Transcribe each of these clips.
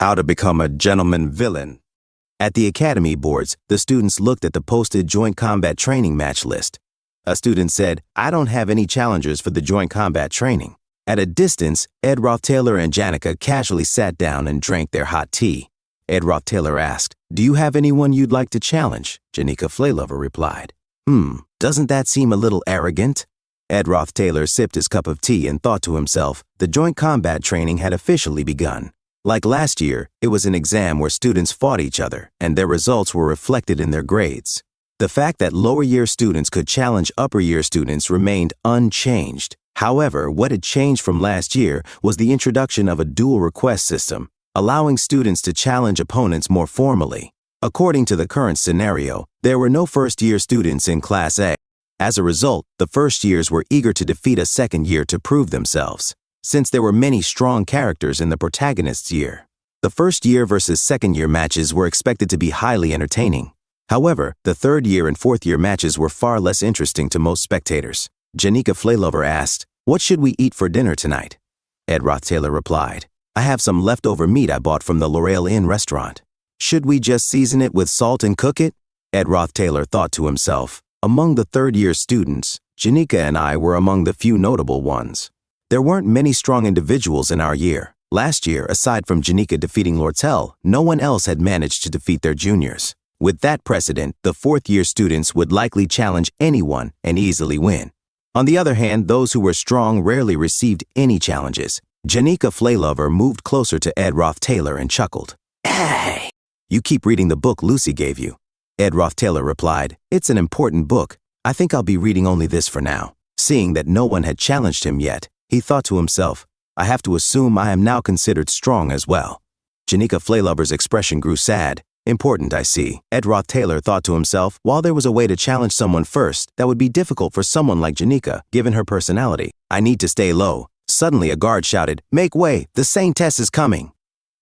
How to become a gentleman villain. At the academy boards, the students looked at the posted joint combat training match list. A student said, "I don't have any challengers for the joint combat training." At a distance, Ed Roth-Taylor and Janica casually sat down and drank their hot tea. Ed Roth-Taylor asked, "Do you have anyone you'd like to challenge?" Janica Flaylover replied, Doesn't that seem a little arrogant?" Ed Roth-Taylor sipped his cup of tea and thought to himself, the joint combat training had officially begun. Like last year, it was an exam where students fought each other, and their results were reflected in their grades. The fact that lower-year students could challenge upper-year students remained unchanged. However, what had changed from last year was the introduction of a dual request system, allowing students to challenge opponents more formally. According to the current scenario, there were no first-year students in Class A. As a result, the first years were eager to defeat a second year to prove themselves, since there were many strong characters in the protagonist's year. The first year versus second year matches were expected to be highly entertaining. However, the third year and fourth year matches were far less interesting to most spectators. Janica Flaylover asked, "What should we eat for dinner tonight?" Ed Roth-Taylor replied, "I have some leftover meat I bought from the L'Oreal Inn restaurant. Should we just season it with salt and cook it?" Ed Roth-Taylor thought to himself, among the third-year students, Janica and I were among the few notable ones. There weren't many strong individuals in our year. Last year, aside from Janica defeating Lortel, no one else had managed to defeat their juniors. With that precedent, the fourth-year students would likely challenge anyone and easily win. On the other hand, those who were strong rarely received any challenges. Janica Flaylover moved closer to Ed Roth-Taylor and chuckled. "Hey, you keep reading the book Lucy gave you." Ed Roth-Taylor replied, "It's an important book. I think I'll be reading only this for now." Seeing that no one had challenged him yet, he thought to himself, "I have to assume I am now considered strong as well." Janica Flaylover's expression grew sad. "Important, I see." Ed Roth-Taylor thought to himself, while there was a way to challenge someone first, that would be difficult for someone like Janica, given her personality. "I need to stay low." Suddenly a guard shouted, "Make way, the Saintess is coming."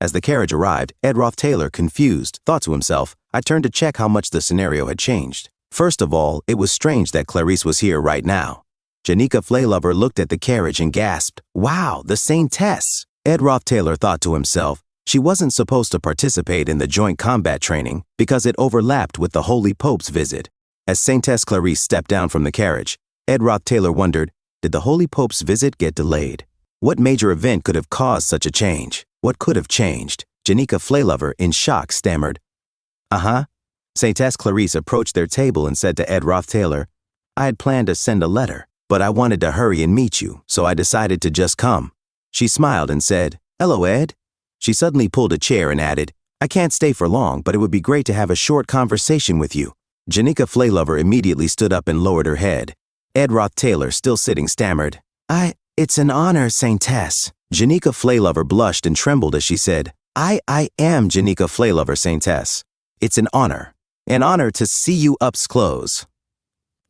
As the carriage arrived, Ed Roth-Taylor, confused, thought to himself, I turned to check how much the scenario had changed. First of all, it was strange that Clarice was here right now. Janica Flaylover looked at the carriage and gasped, "Wow, the Saintess!" Ed Roth-Taylor thought to himself, she wasn't supposed to participate in the joint combat training because it overlapped with the Holy Pope's visit. As Saintess Clarice stepped down from the carriage, Ed Roth-Taylor wondered, did the Holy Pope's visit get delayed? What major event could have caused such a change? What could have changed? Janica Flaylover, in shock, stammered, Saintess Clarice approached their table and said to Ed Roth-Taylor, "I had planned to send a letter, but I wanted to hurry and meet you, so I decided to just come." She smiled and said, "Hello, Ed." She suddenly pulled a chair and added, "I can't stay for long, but it would be great to have a short conversation with you." Janica Flaylover immediately stood up and lowered her head. Ed Roth-Taylor, still sitting, stammered, It's an honor, Saintess." Janica Flaylover blushed and trembled as she said, I am Janica Flaylover, Saintess. It's an honor to see you up close."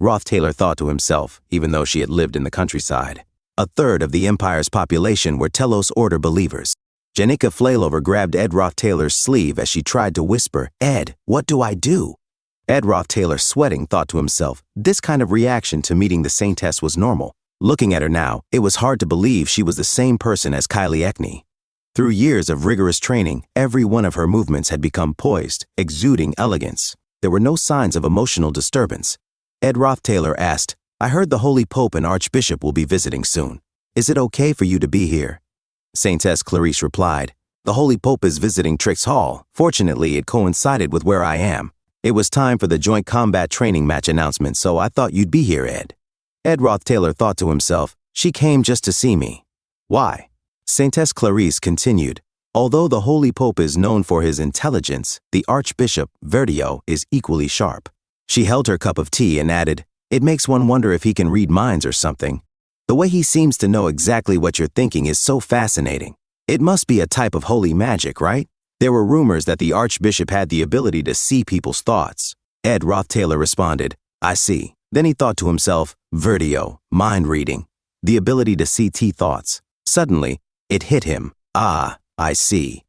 Roth-Taylor thought to himself, even though she had lived in the countryside. A third of the Empire's population were Telos Order believers. Janica Flaylover grabbed Ed Roth-Taylor's sleeve as she tried to whisper, "Ed, what do I do?" Ed Roth-Taylor, sweating, thought to himself, this kind of reaction to meeting the Saintess was normal. Looking at her now, it was hard to believe she was the same person as Kylie Ekney. Through years of rigorous training, every one of her movements had become poised, exuding elegance. There were no signs of emotional disturbance. Ed Roth-Taylor asked, "I heard the Holy Pope and Archbishop will be visiting soon. Is it okay for you to be here?" Saintess Clarice replied, "The Holy Pope is visiting Trix Hall. Fortunately, it coincided with where I am. It was time for the joint combat training match announcement, so I thought you'd be here, Ed." Ed Roth-Taylor thought to himself, "She came just to see me. Why?" Saintess Clarice continued, "Although the Holy Pope is known for his intelligence, the Archbishop, Verdio, is equally sharp." She held her cup of tea and added, "It makes one wonder if he can read minds or something. The way he seems to know exactly what you're thinking is so fascinating. It must be a type of holy magic, right?" There were rumors that the Archbishop had the ability to see people's thoughts. Ed Roth-Taylor responded, "I see." Then he thought to himself, Verdio, mind reading, the ability to see thoughts. Suddenly, it hit him. I see.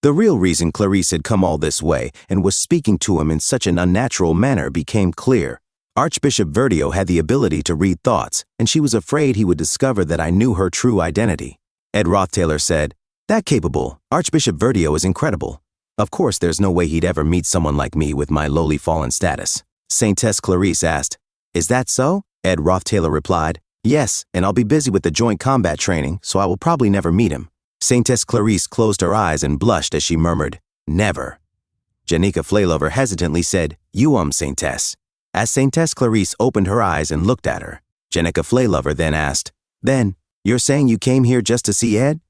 The real reason Clarice had come all this way and was speaking to him in such an unnatural manner became clear. Archbishop Verdio had the ability to read thoughts, and she was afraid he would discover that I knew her true identity. Ed Roth-Taylor said, That capable, Archbishop Verdio is incredible. Of course there's no way he'd ever meet someone like me with my lowly fallen status. Saintess Clarice asked, Is that so? Ed Rothtailor replied, Yes, and I'll be busy with the joint combat training, so I will probably never meet him. Saintess Clarice closed her eyes and blushed as she murmured, Never. Janika Flaylover hesitantly said, You Saintess. As Saintess Clarice opened her eyes and looked at her, Janika Flaylover then asked, Then, you're saying you came here just to see Ed?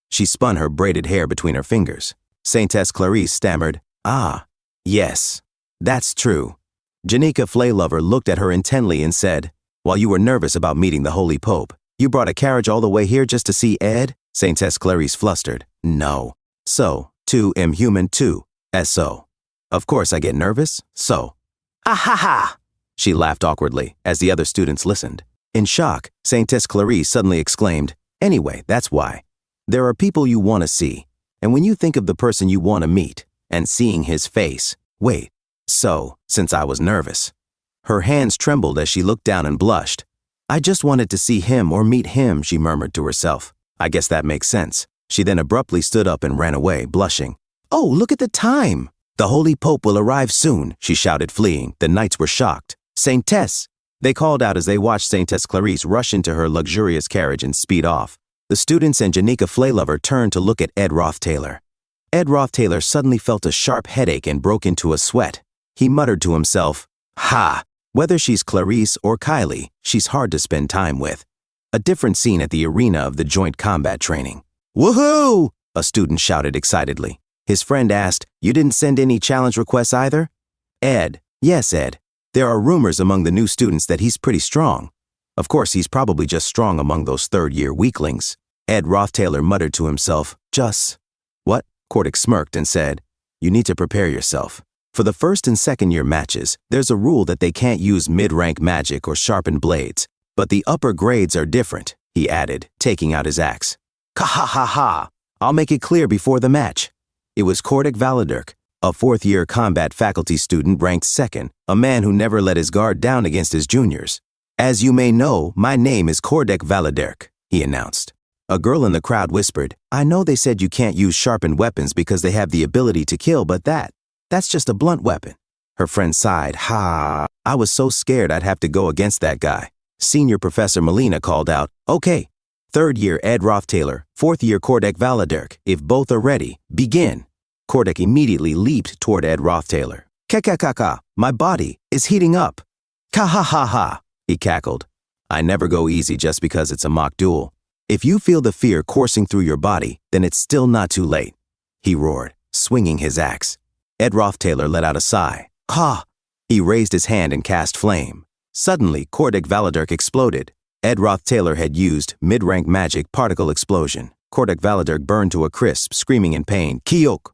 She spun her braided hair between her fingers. Saintess Clarice stammered, Yes, that's true. Janika Flaylover looked at her intently and said, While you were nervous about meeting the Holy Pope, you brought a carriage all the way here just to see Ed? Saintess Clarice flustered, No. So, too am human too, as so. Of course I get nervous, so. Ha! She laughed awkwardly as the other students listened. In shock, Saintess Clarice suddenly exclaimed, Anyway, that's why. There are people you want to see, and when you think of the person you want to meet, and seeing his face, wait, so, since I was nervous. Her hands trembled as she looked down and blushed. I just wanted to see him or meet him, she murmured to herself. I guess that makes sense. She then abruptly stood up and ran away, blushing. Oh, look at the time! The Holy Pope will arrive soon, she shouted, fleeing. The knights were shocked. Saintess! They called out as they watched Saintess Clarice rush into her luxurious carriage and speed off. The students and Janika Flaylover turned to look at Ed Rothtailor. Ed Rothtailor suddenly felt a sharp headache and broke into a sweat. He muttered to himself, Ha! Whether she's Clarice or Kylie, she's hard to spend time with. A different scene at the arena of the joint combat training. Woohoo! A student shouted excitedly. His friend asked, You didn't send any challenge requests either? Ed, yes, Ed. There are rumors among the new students that he's pretty strong. Of course, he's probably just strong among those third-year weaklings. Ed Rothtailor muttered to himself, What? Cordic smirked and said, You need to prepare yourself. For the first and second-year matches, there's a rule that they can't use mid-rank magic or sharpened blades. But the upper grades are different, he added, taking out his axe. Ha! I'll make it clear before the match. It was Cordic Valadirk, a fourth-year combat faculty student ranked second, a man who never let his guard down against his juniors. As you may know, my name is Cordic Valadirk, he announced. A girl in the crowd whispered, I know they said you can't use sharpened weapons because they have the ability to kill, but that's just a blunt weapon. Her friend sighed, Ha! I was so scared I'd have to go against that guy. Senior Professor Molina called out, Okay, third-year Ed Rothtailor, fourth-year Cordic Valadirk, if both are ready, begin. Cordic immediately leaped toward Ed Rothtailor. Ka, my body is heating up. Ha, he cackled. I never go easy just because it's a mock duel. If you feel the fear coursing through your body, then it's still not too late, he roared, swinging his axe. Ed Rothtailor let out a sigh. Ha! He raised his hand and cast flame. Suddenly, Cordic Valadirk exploded. Ed Rothtailor had used mid-rank magic particle explosion. Cordic Valadirk burned to a crisp, screaming in pain, Kyok!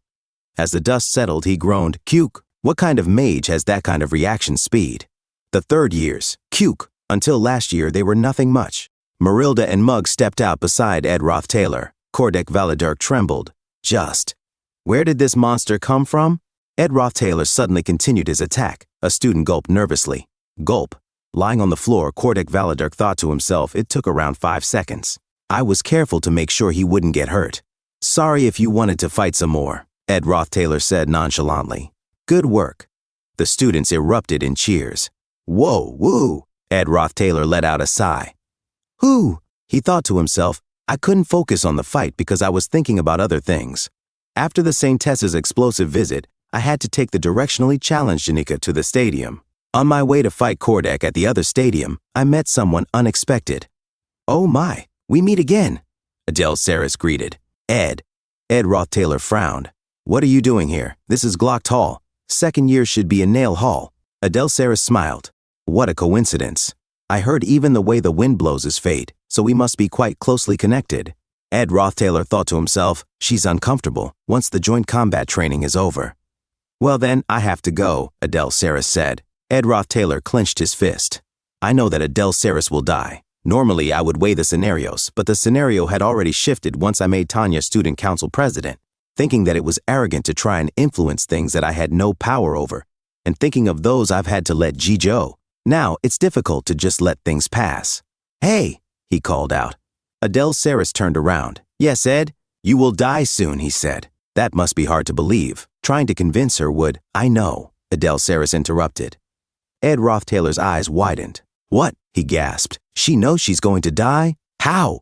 As the dust settled, he groaned, Kyuk! What kind of mage has that kind of reaction speed? The third years, Kyuk! Until last year, they were nothing much. Marilda and Mug stepped out beside Ed Rothtailor. Cordic Valadirk trembled. Where did this monster come from? Ed Rothtailor suddenly continued his attack. A student gulped nervously. Gulp. Lying on the floor, Cordic Valadirk thought to himself it took around 5 seconds. I was careful to make sure he wouldn't get hurt. Sorry if you wanted to fight some more, Ed Rothtailor said nonchalantly. Good work. The students erupted in cheers. Whoa, woo! Ed Rothtailor let out a sigh. Whew! He thought to himself, I couldn't focus on the fight because I was thinking about other things. After the Saintess's explosive visit, I had to take the directionally challenged Janika to the stadium. On my way to fight Cordic at the other stadium, I met someone unexpected. Oh my, we meet again, Adele Saris greeted. Ed Rothtailor frowned. What are you doing here? This is Glock Hall. Second year should be in Nail Hall. Adele Saris smiled. What a coincidence. I heard even the way the wind blows is fate, so we must be quite closely connected. Ed Rothtailor thought to himself, she's uncomfortable once the joint combat training is over. Well then, I have to go, Adele Saris said. Ed Rothtailor clenched his fist. I know that Adele Saris will die. Normally, I would weigh the scenarios, but the scenario had already shifted once I made Tanya student council president, thinking that it was arrogant to try and influence things that I had no power over, and thinking of those I've had to let Jijo. Now, it's difficult to just let things pass. Hey, he called out. Adele Saris turned around. Yes, Ed? You will die soon, he said. That must be hard to believe. Trying to convince her would. I know, Adele Saris interrupted. Ed Rothtailor's eyes widened. What? He gasped. She knows she's going to die? How?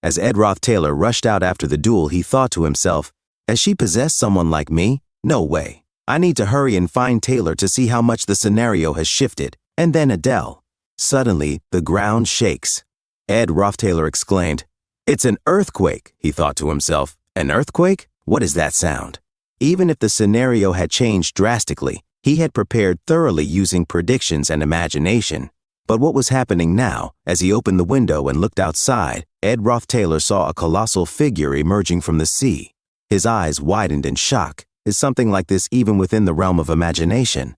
As Ed Rothtailor rushed out after the duel, he thought to himself, has she possessed someone like me? No way. I need to hurry and find Taylor to see how much the scenario has shifted. And then Adele. Suddenly, the ground shakes. Ed Rothtailor exclaimed, It's an earthquake, he thought to himself. An earthquake? What is that sound? Even if the scenario had changed drastically, he had prepared thoroughly using predictions and imagination. But what was happening now, as he opened the window and looked outside, Ed Rothtailor saw a colossal figure emerging from the sea. His eyes widened in shock. Is something like this even within the realm of imagination?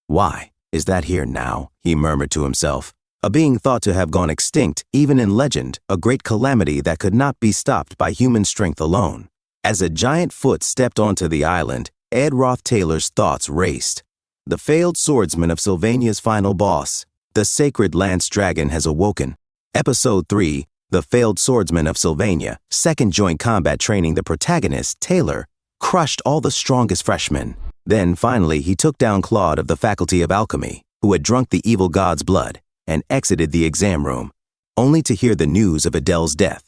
Why, is that here now? He murmured to himself. A being thought to have gone extinct, even in legend, a great calamity that could not be stopped by human strength alone. As a giant foot stepped onto the island, Ed Rothtailor's thoughts raced. The failed swordsman of Sylvania's final boss. The sacred lance dragon has awoken. Episode 3, The Failed Swordsman of Sylvania, second joint combat training. The protagonist, Taylor, crushed all the strongest freshmen. Then, finally, he took down Claude of the Faculty of Alchemy, who had drunk the evil god's blood, and exited the exam room, only to hear the news of Adele's death.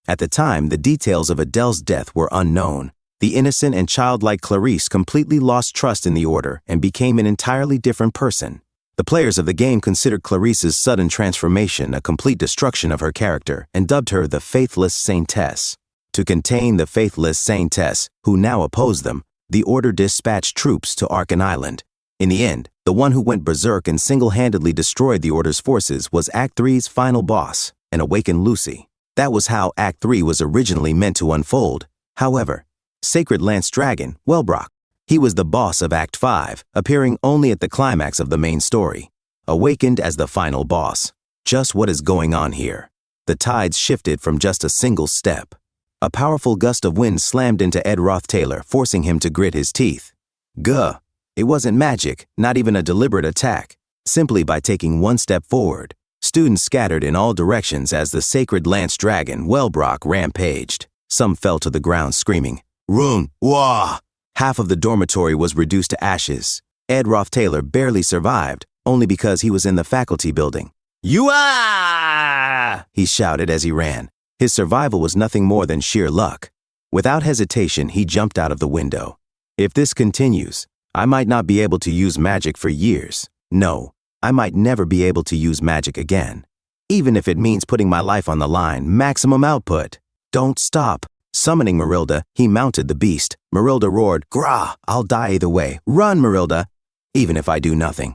At the time, the details of Adele's death were unknown. The innocent and childlike Clarice completely lost trust in the Order and became an entirely different person. The players of the game considered Clarice's sudden transformation a complete destruction of her character and dubbed her the Faithless Saintess. To contain the Faithless Saintess, who now opposed them, the Order dispatched troops to Arkan Island. In the end, the one who went berserk and single-handedly destroyed the Order's forces was Act 3's final boss, an awakened Lucy. That was how Act 3 was originally meant to unfold. However, Sacred Lance Dragon, Wellbrock, he was the boss of Act 5, appearing only at the climax of the main story. Awakened as the final boss. Just what is going on here? The tides shifted from just a single step. A powerful gust of wind slammed into Ed Rothtailor, forcing him to grit his teeth. Gah! It wasn't magic, not even a deliberate attack. Simply by taking one step forward, students scattered in all directions as the Sacred Lance Dragon, Wellbrock, rampaged. Some fell to the ground screaming, Run! Wah! Half of the dormitory was reduced to ashes. Ed Rothtailor barely survived, only because he was in the faculty building. You-ah! He shouted as he ran. His survival was nothing more than sheer luck. Without hesitation, he jumped out of the window. If this continues, I might not be able to use magic for years. No, I might never be able to use magic again. Even if it means putting my life on the line, maximum output. Don't stop. Summoning Marilda, he mounted the beast. Marilda roared, Grah! I'll die either way. Run, Marilda! Even if I do nothing.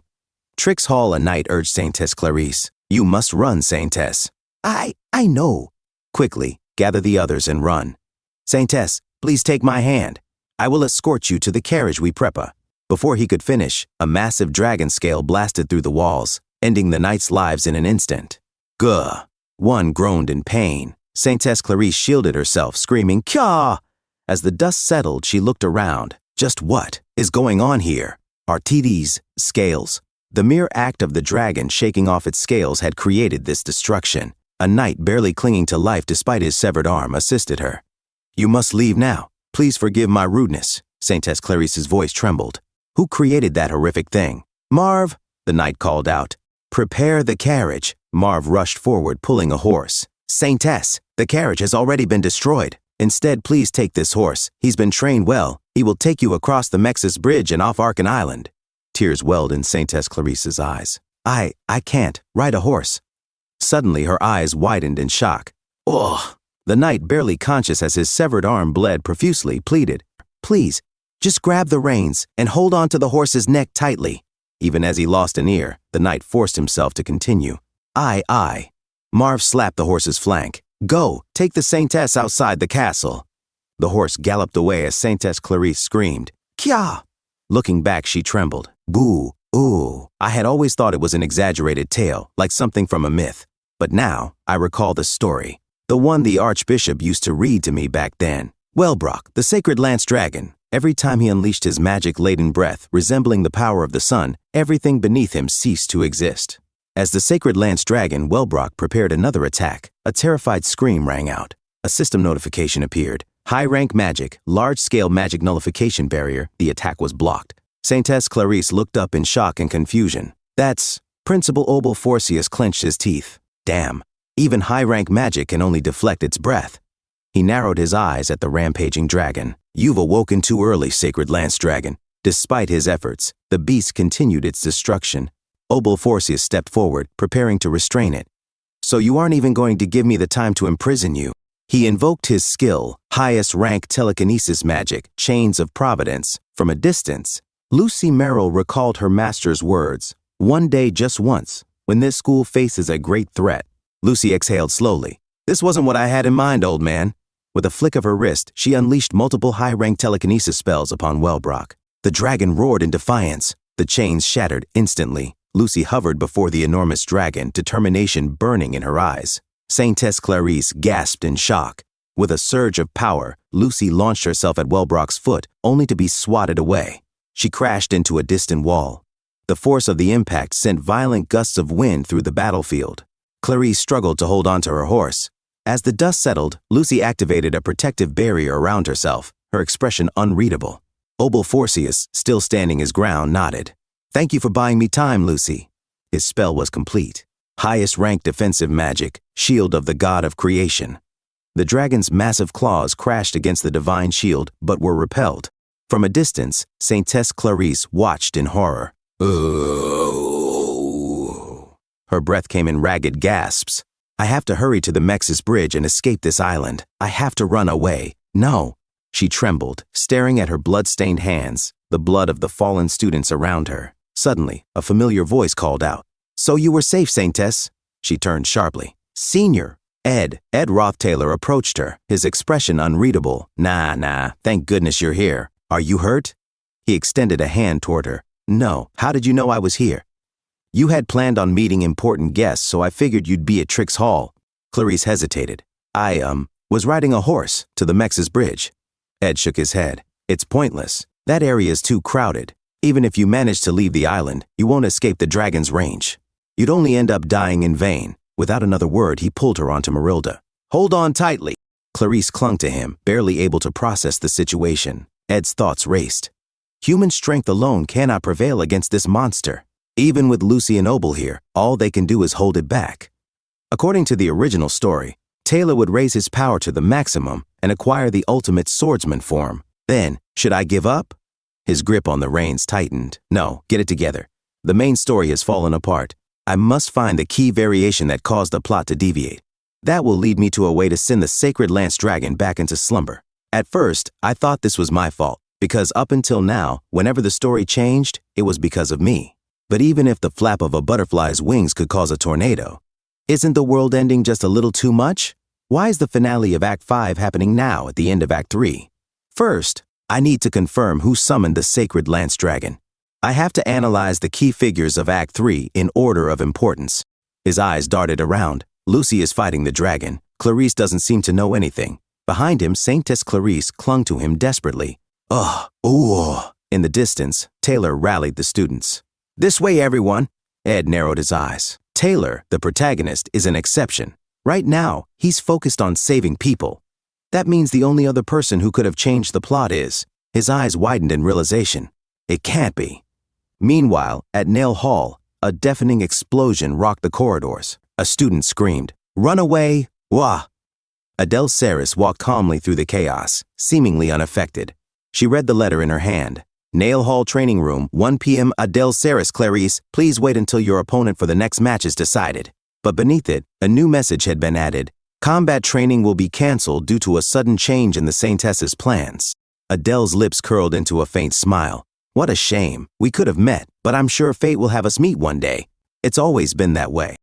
Trix Hall, a knight, urged Saintess Clarice. You must run, Saintess. I know. Quickly, gather the others and run. Saintess, please take my hand. I will escort you to the carriage we prepare. Before he could finish, a massive dragon scale blasted through the walls, ending the knights' lives in an instant. Gah! One groaned in pain. Saintess Clarice shielded herself, screaming, Kah! As the dust settled, she looked around. Just what is going on here? Are these scales? The mere act of the dragon shaking off its scales had created this destruction. A knight barely clinging to life despite his severed arm assisted her. You must leave now. Please forgive my rudeness. Saintess Clarice's voice trembled. Who created that horrific thing? Marv, the knight called out. Prepare the carriage. Marv rushed forward, pulling a horse. Saintess, the carriage has already been destroyed. Instead, please take this horse. He's been trained well. He will take you across the Mexis Bridge and off Arkan Island. Tears welled in Saintess Clarice's eyes. I can't ride a horse. Suddenly, her eyes widened in shock. Ugh! The knight, barely conscious as his severed arm bled profusely, pleaded, Please, just grab the reins and hold on to the horse's neck tightly. Even as he lost an ear, the knight forced himself to continue. Aye. Marv slapped the horse's flank. Go, take the Saintess outside the castle. The horse galloped away as Saintess Clarice screamed, Kya! Looking back, she trembled. Boo, ooh. I had always thought it was an exaggerated tale, like something from a myth. But now, I recall the story. The one the Archbishop used to read to me back then. Wellbrock, the Sacred Lance Dragon. Every time he unleashed his magic-laden breath, resembling the power of the sun, everything beneath him ceased to exist. As the Sacred Lance Dragon, Wellbrock prepared another attack, a terrified scream rang out. A system notification appeared. High-rank magic, large-scale magic nullification barrier, the attack was blocked. Saintess Clarice looked up in shock and confusion. That's... Principal Obel Forcius clenched his teeth. Damn, even high-rank magic can only deflect its breath. He narrowed his eyes at the rampaging dragon. You've awoken too early, Sacred Lance Dragon. Despite his efforts, the beast continued its destruction. Obel Forcius stepped forward, preparing to restrain it. So you aren't even going to give me the time to imprison you? He invoked his skill, highest rank telekinesis magic, Chains of Providence, from a distance. Lucy Merrill recalled her master's words. One day, just once, when this school faces a great threat. Lucy exhaled slowly. This wasn't what I had in mind, old man. With a flick of her wrist, she unleashed multiple high-rank telekinesis spells upon Wellbrock. The dragon roared in defiance. The chains shattered instantly. Lucy hovered before the enormous dragon, determination burning in her eyes. Saintess Clarice gasped in shock. With a surge of power, Lucy launched herself at Wellbrock's foot, only to be swatted away. She crashed into a distant wall. The force of the impact sent violent gusts of wind through the battlefield. Clarice struggled to hold onto her horse. As the dust settled, Lucy activated a protective barrier around herself, her expression unreadable. Obel Forcius, still standing his ground, nodded. Thank you for buying me time, Lucy. His spell was complete. Highest rank defensive magic, shield of the god of creation. The dragon's massive claws crashed against the divine shield, but were repelled. From a distance, Saintess Clarice watched in horror. Her breath came in ragged gasps. I have to hurry to the Mexis Bridge and escape this island. I have to run away. No. She trembled, staring at her blood-stained hands, the blood of the fallen students around her. Suddenly, a familiar voice called out. So you were safe, Saintess? She turned sharply. Senior. Ed Roth Taylor approached her, his expression unreadable. Nah, thank goodness you're here. Are you hurt? He extended a hand toward her. No, how did you know I was here? You had planned on meeting important guests, so I figured you'd be at Trix Hall. Clarice hesitated. I, was riding a horse to the Mexis Bridge. Ed shook his head. It's pointless. That area is too crowded. Even if you manage to leave the island, you won't escape the dragon's range. You'd only end up dying in vain. Without another word, he pulled her onto Marilda. Hold on tightly. Clarice clung to him, barely able to process the situation. Ed's thoughts raced. Human strength alone cannot prevail against this monster. Even with Lucy and Obel here, all they can do is hold it back. According to the original story, Taylor would raise his power to the maximum and acquire the ultimate swordsman form. Then, should I give up? His grip on the reins tightened. No, get it together. The main story has fallen apart. I must find the key variation that caused the plot to deviate. That will lead me to a way to send the Sacred Lance Dragon back into slumber. At first, I thought this was my fault, because up until now, whenever the story changed, it was because of me. But even if the flap of a butterfly's wings could cause a tornado, isn't the world ending just a little too much? Why is the finale of Act 5 happening now at the end of Act 3? First, I need to confirm who summoned the Sacred Lance Dragon. I have to analyze the key figures of Act 3 in order of importance. His eyes darted around. Lucy is fighting the dragon. Clarice doesn't seem to know anything. Behind him, Saintess Clarice clung to him desperately. In the distance, Taylor rallied the students. This way, everyone. Ed narrowed his eyes. Taylor, the protagonist, is an exception. Right now, he's focused on saving people. That means the only other person who could have changed the plot is. His eyes widened in realization. It can't be. Meanwhile, at Nail Hall, a deafening explosion rocked the corridors. A student screamed, "Run away! Wah!" Adele Saris walked calmly through the chaos, seemingly unaffected. She read the letter in her hand. Nail Hall Training Room, 1 p.m. Adele Saris, Clarice, please wait until your opponent for the next match is decided. But beneath it, a new message had been added. Combat training will be canceled due to a sudden change in the Saintess's plans. Adele's lips curled into a faint smile. What a shame. We could have met, but I'm sure fate will have us meet one day. It's always been that way.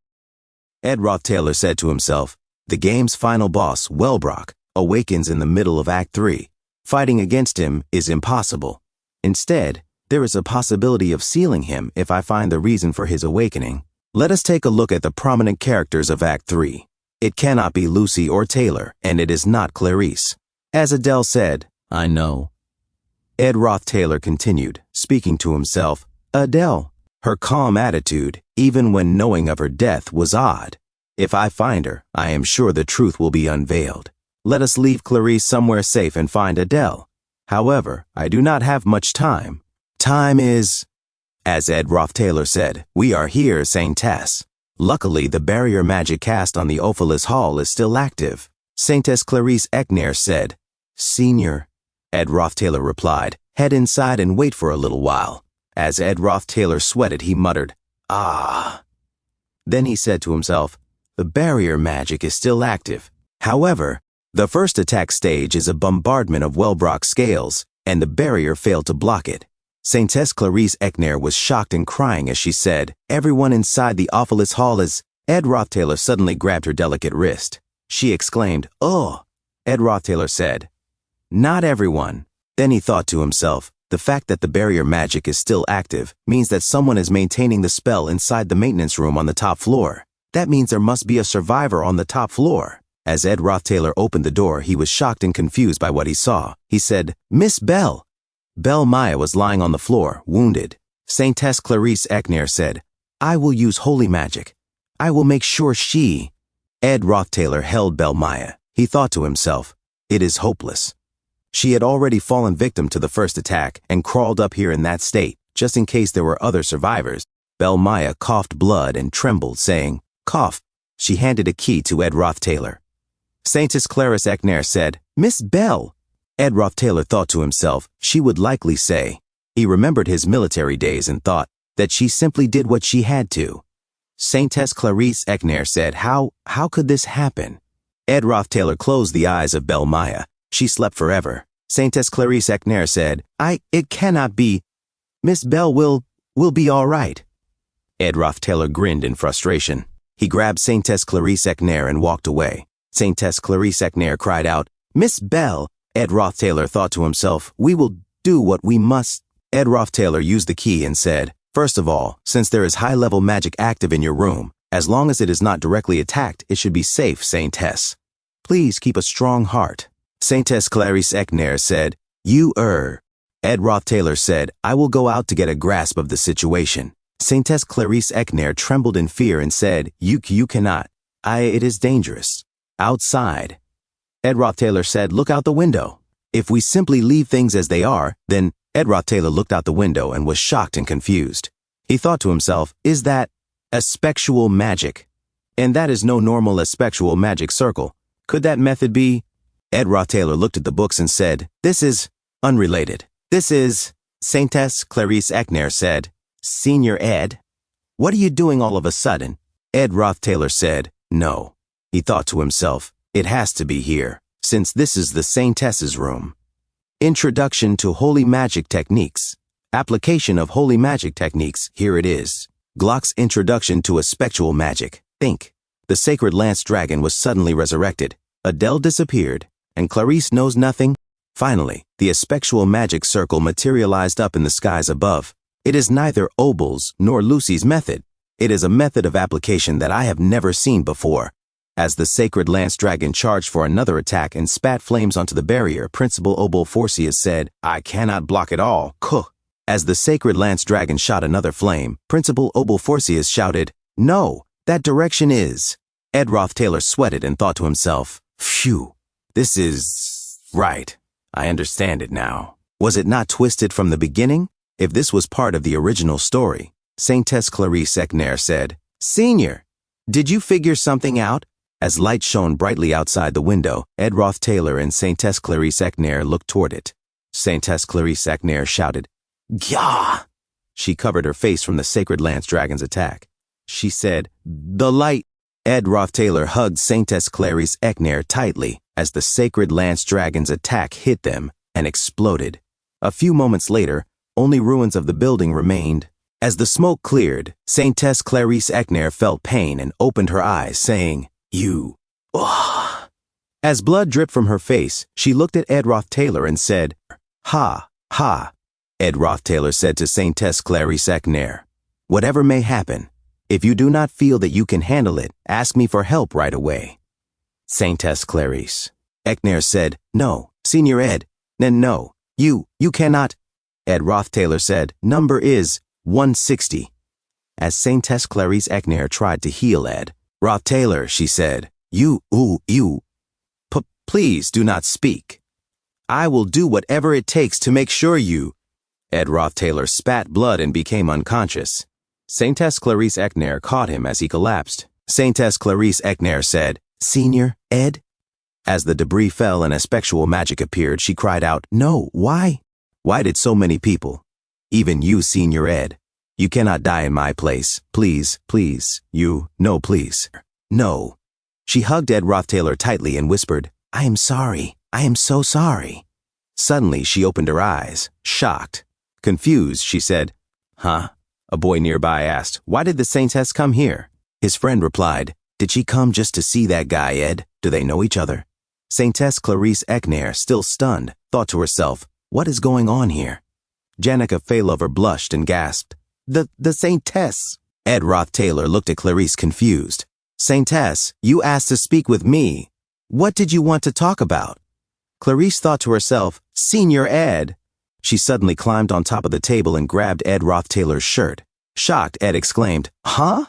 Ed Roth Taylor said to himself, the game's final boss, Wellbrock, awakens in the middle of Act 3. Fighting against him is impossible. Instead, there is a possibility of sealing him if I find the reason for his awakening. Let us take a look at the prominent characters of Act 3. It cannot be Lucy or Taylor, and it is not Clarice. As Adele said, I know. Ed Roth Taylor continued, speaking to himself, Adele. Her calm attitude, even when knowing of her death, was odd. If I find her, I am sure the truth will be unveiled. Let us leave Clarice somewhere safe and find Adele. However, I do not have much time. Time is... As Ed Roth Taylor said, we are here, St. Tess. Luckily, the barrier magic cast on the Ophalis Hall is still active. Saintess Clarice Ekner said. Senior, Ed Roth Taylor replied, head inside and wait for a little while. As Ed Roth Taylor sweated, he muttered, ah. Then he said to himself, the barrier magic is still active. However, the first attack stage is a bombardment of Wellbrock scales, and the barrier failed to block it. Saintess Clarice Ekner was shocked and crying as she said, everyone inside the Ophalis Hall is... Ed Roth Taylor suddenly grabbed her delicate wrist. She exclaimed, oh. Ed Roth Taylor said, not everyone. Then he thought to himself, the fact that the barrier magic is still active means that someone is maintaining the spell inside the maintenance room on the top floor. That means there must be a survivor on the top floor. As Ed Roth Taylor opened the door, he was shocked and confused by what he saw. He said, Miss Bell. Belle Maya was lying on the floor, wounded. Saintess Clarice Ekner said, I will use holy magic. I will make sure she... Ed Roth Taylor held Belle Maya. He thought to himself, it is hopeless. She had already fallen victim to the first attack and crawled up here in that state, just in case there were other survivors. Belle Maya coughed blood and trembled, saying, cough. She handed a key to Ed Roth Taylor. Saintess Clarice Ekner said, Miss Bell. Ed Roth Taylor thought to himself, she would likely say. He remembered his military days and thought that she simply did what she had to. Saintess Clarice Ekner said, how could this happen? Ed Roth Taylor closed the eyes of Belle Maya. She slept forever. Saintess Clarice Ekner said, it cannot be. Miss Bell will be all right. Ed Roth Taylor grinned in frustration. He grabbed Saintess Clarice Ekner and walked away. Saintess Clarice Ekner cried out, Miss Bell. Ed Roth Taylor thought to himself, we will do what we must. Ed Roth Taylor used the key and said, first of all, since there is high-level magic active in your room, as long as it is not directly attacked, it should be safe, Saintess. Please keep a strong heart. Saintess Clarice Ekner said, Ed Roth Taylor said, I will go out to get a grasp of the situation. Saintess Clarice Ekner trembled in fear and said, You cannot. It is dangerous. Outside. Ed Roth Taylor said, look out the window. If we simply leave things as they are, then... Ed Roth Taylor looked out the window and was shocked and confused. He thought to himself, is that aspectual magic? And that is no normal aspectual magic circle. Could that method be? Ed Roth Taylor looked at the books and said, this is unrelated. This is... Saintess Clarice Ekner said, Senior Ed, what are you doing all of a sudden? Ed Roth Taylor said, no. He thought to himself, it has to be here, since this is the Saintess's room. Introduction to Holy Magic Techniques. Application of Holy Magic Techniques, here it is. Glock's Introduction to Aspectual Magic. Think. The sacred lance dragon was suddenly resurrected. Adele disappeared, and Clarice knows nothing. Finally, the aspectual magic circle materialized up in the skies above. It is neither Obel's nor Lucy's method. It is a method of application that I have never seen before. As the sacred lance dragon charged for another attack and spat flames onto the barrier, Principal Obel Forcius said, I cannot block it all. Kuh. As the sacred lance dragon shot another flame, Principal Obel Forcius shouted, no, that direction is. Ed Roth Taylor sweated and thought to himself, phew, this is... right. I understand it now. Was it not twisted from the beginning? If this was part of the original story, Saintess Clarice Ekner said, Senior, did you figure something out? As light shone brightly outside the window, Ed Roth Taylor and Saintess Clarice Ekner looked toward it. Saintess Clarice Ekner shouted, Gah! She covered her face from the sacred lance dragon's attack. She said, the light. Ed Roth Taylor hugged Saintess Clarice Ekner tightly as the sacred lance dragon's attack hit them and exploded. A few moments later, only ruins of the building remained. As the smoke cleared, Saintess Clarice Ekner felt pain and opened her eyes, saying, You. Oh. As blood dripped from her face, she looked at Ed Roth Taylor and said, Ha, ha. Ed Roth Taylor said to Saintess Clarice Ekner, whatever may happen, if you do not feel that you can handle it, ask me for help right away. Saintess Clarice Ekner said, no, Senior Ed, no, you cannot. Ed Roth Taylor said, number is 160. As Saintess Clarice Ekner tried to heal Ed Roth Taylor, she said, Please do not speak. I will do whatever it takes to make sure you. Ed Roth-Taylor spat blood and became unconscious. Saintess Clarice Eckner caught him as he collapsed. Saintess Clarice Eckner said, "Senior, Ed?" As the debris fell and a spectral magic appeared, she cried out, "No, why? Why did so many people? Even you, Senior Ed. You cannot die in my place. Please, please, no, please. No." She hugged Ed Roth-Taylor tightly and whispered, "I am sorry. I am so sorry." Suddenly, she opened her eyes, shocked. Confused, she said, "Huh?" A boy nearby asked, "Why did the Saintess come here?" His friend replied, "Did she come just to see that guy, Ed? Do they know each other?" Saintess Clarice Eckner, still stunned, thought to herself, "What is going on here?" Janica Failover blushed and gasped, The Saintess." Ed Roth-Taylor looked at Clarice confused. "Saintess, you asked to speak with me. What did you want to talk about?" Clarice thought to herself, "Senior Ed." She suddenly climbed on top of the table and grabbed Ed Roth-Taylor's shirt. Shocked, Ed exclaimed, "Huh?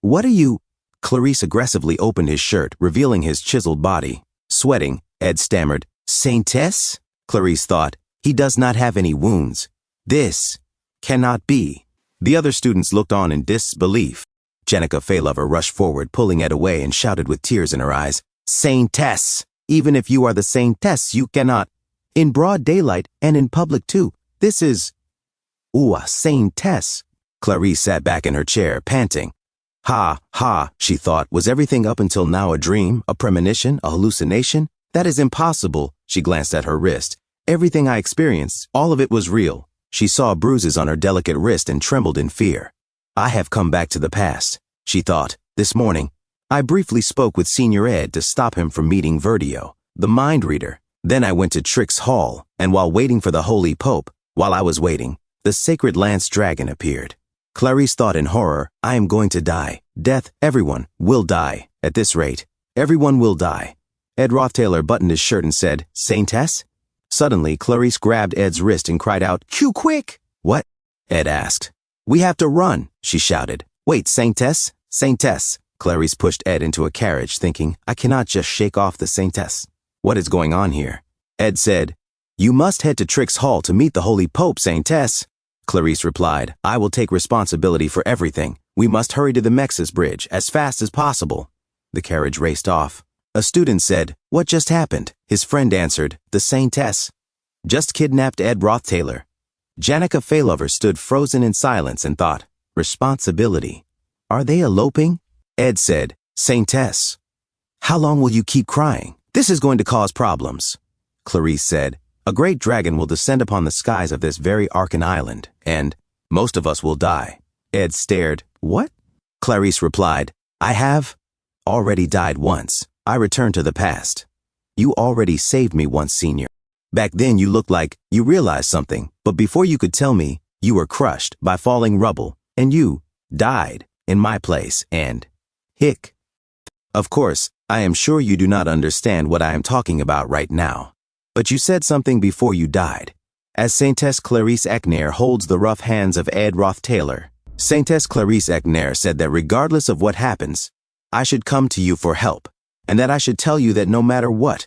What are you?" Clarice aggressively opened his shirt, revealing his chiseled body. Sweating, Ed stammered, "Saintess?" Clarice thought, "He does not have any wounds. This cannot be." The other students looked on in disbelief. Janica Failover rushed forward, pulling Ed away, and shouted with tears in her eyes, "Saintess! Even if you are the Saintess, you cannot. In broad daylight and in public too. This is... Ooh, a Saintess." Clarice sat back in her chair, panting. Ha, she thought. Was everything up until now a dream, a premonition, a hallucination? That is impossible. She glanced at her wrist. Everything I experienced, all of it was real. She saw bruises on her delicate wrist and trembled in fear. I have come back to the past, she thought. This morning, I briefly spoke with Senior Ed to stop him from meeting Verdio, the mind reader. Then I went to Trix Hall, and while waiting for the Holy Pope, while I was waiting, the Sacred Lance Dragon appeared. Clarice thought in horror, I am going to die. Death, everyone will die. At this rate, everyone will die. Ed Roth-Taylor buttoned his shirt and said, Saintess? Suddenly, Clarice grabbed Ed's wrist and cried out, Q, quick! What? Ed asked. We have to run, she shouted. Wait, Saintess? Saintess. Clarice pushed Ed into a carriage, thinking, I cannot just shake off the Saintess. What is going on here? Ed said, You must head to Trix Hall to meet the Holy Pope, Saintess. Clarice replied, I will take responsibility for everything. We must hurry to the Mexis Bridge as fast as possible. The carriage raced off. A student said, What just happened? His friend answered, The Saintess. Just kidnapped Ed Roth-Taylor. Janica Failover stood frozen in silence and thought, Responsibility. Are they eloping? Ed said, Saintess. How long will you keep crying? This is going to cause problems. Clarice said, A great dragon will descend upon the skies of this very Arkan island, and most of us will die. Ed stared, What? Clarice replied, I have already died once. I returned to the past. You already saved me once, Senior. Back then you looked like you realized something, but before you could tell me, you were crushed by falling rubble, and you died in my place, and hic. Of course, I am sure you do not understand what I am talking about right now. But you said something before you died. As Saintess Clarice Eckner holds the rough hands of Ed Roth-Taylor, Saintess Clarice Eckner said that regardless of what happens, I should come to you for help, and that I should tell you that no matter what.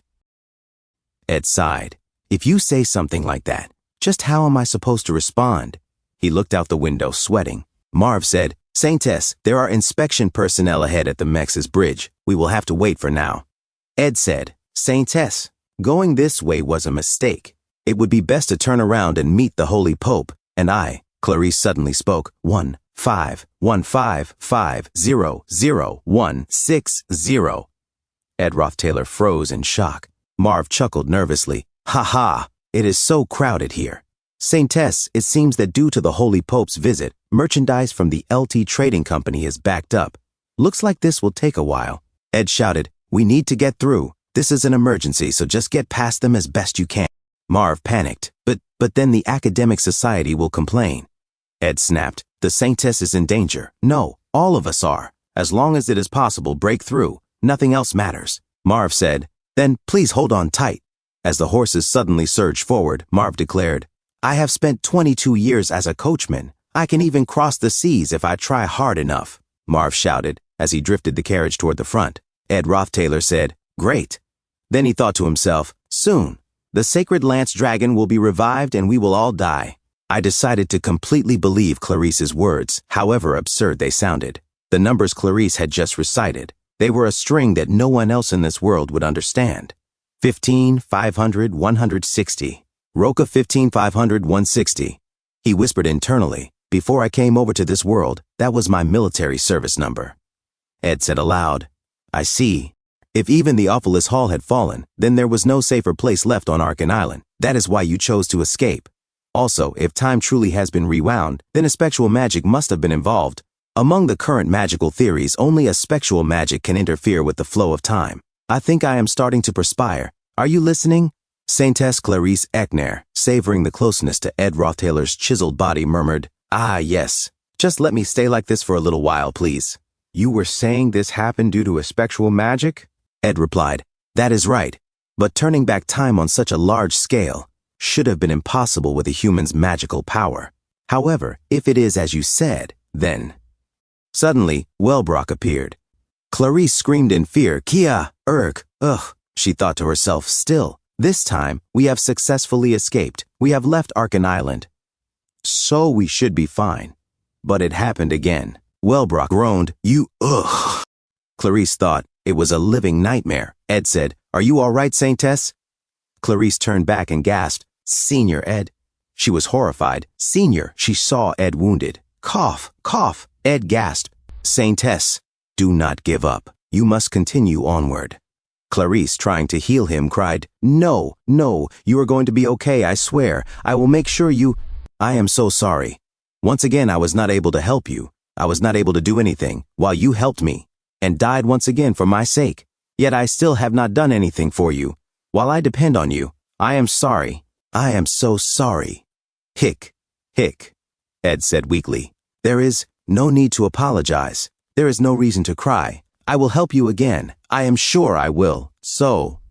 Ed sighed. If you say something like that, just how am I supposed to respond? He looked out the window, sweating. Marv said, Saintess, there are inspection personnel ahead at the Mexis Bridge. We will have to wait for now. Ed said, Saintess, going this way was a mistake. It would be best to turn around and meet the Holy Pope, and I, Clarice suddenly spoke, 15155000160. Ed Roth-Taylor froze in shock. Marv chuckled nervously. Ha ha, it is so crowded here. Saintess, it seems that due to the Holy Pope's visit, merchandise from the LT Trading Company is backed up. Looks like this will take a while. Ed shouted, We need to get through. This is an emergency, so just get past them as best you can. Marv panicked. But then the academic society will complain. Ed snapped, The Saintess is in danger. No, all of us are. As long as it is possible, break through. Nothing else matters. Marv said, Then please hold on tight. As the horses suddenly surged forward, Marv declared, I have spent 22 years as a coachman. I can even cross the seas if I try hard enough. Marv shouted as he drifted the carriage toward the front. Ed Roth-Taylor said, Great. Then he thought to himself, soon, the sacred lance dragon will be revived and we will all die. I decided to completely believe Clarice's words, however absurd they sounded. The numbers Clarice had just recited, they were a string that no one else in this world would understand. 15, 500, 160. Roca 15, 500, 160. He whispered internally, before I came over to this world, that was my military service number. Ed said aloud, I see. If even the awfulest hall had fallen, then there was no safer place left on Arkan Island. That is why you chose to escape. Also, if time truly has been rewound, then a spectral magic must have been involved. Among the current magical theories, only a spectral magic can interfere with the flow of time. I think I am starting to perspire. Are you listening? Saintess Clarice Ekner, savoring the closeness to Ed Rothtailor's chiseled body, murmured, Ah, yes. Just let me stay like this for a little while, please. You were saying this happened due to a spectral magic? Ed replied, That is right, but turning back time on such a large scale should have been impossible with a human's magical power. However, if it is as you said, then... Suddenly, Wellbrock appeared. Clarice screamed in fear, Kia, ugh, she thought to herself, still, this time, we have successfully escaped. We have left Arkan Island. So we should be fine. But it happened again. Wellbrock groaned, ugh. Clarice thought, it was a living nightmare. Ed said, Are you all right, Saintess? Clarice turned back and gasped, Senior Ed. She was horrified. Senior, she saw Ed wounded. Cough, cough. Ed gasped, Saintess, do not give up. You must continue onward. Clarice, trying to heal him, cried, No, you are going to be okay, I swear. I will make sure you... I am so sorry. Once again, I was not able to help you. I was not able to do anything, while you helped me, and died once again for my sake. Yet I still have not done anything for you. While I depend on you, I am sorry. I am so sorry. Hick, Ed said weakly. There is no need to apologize. There is no reason to cry. I will help you again. I am sure I will. So,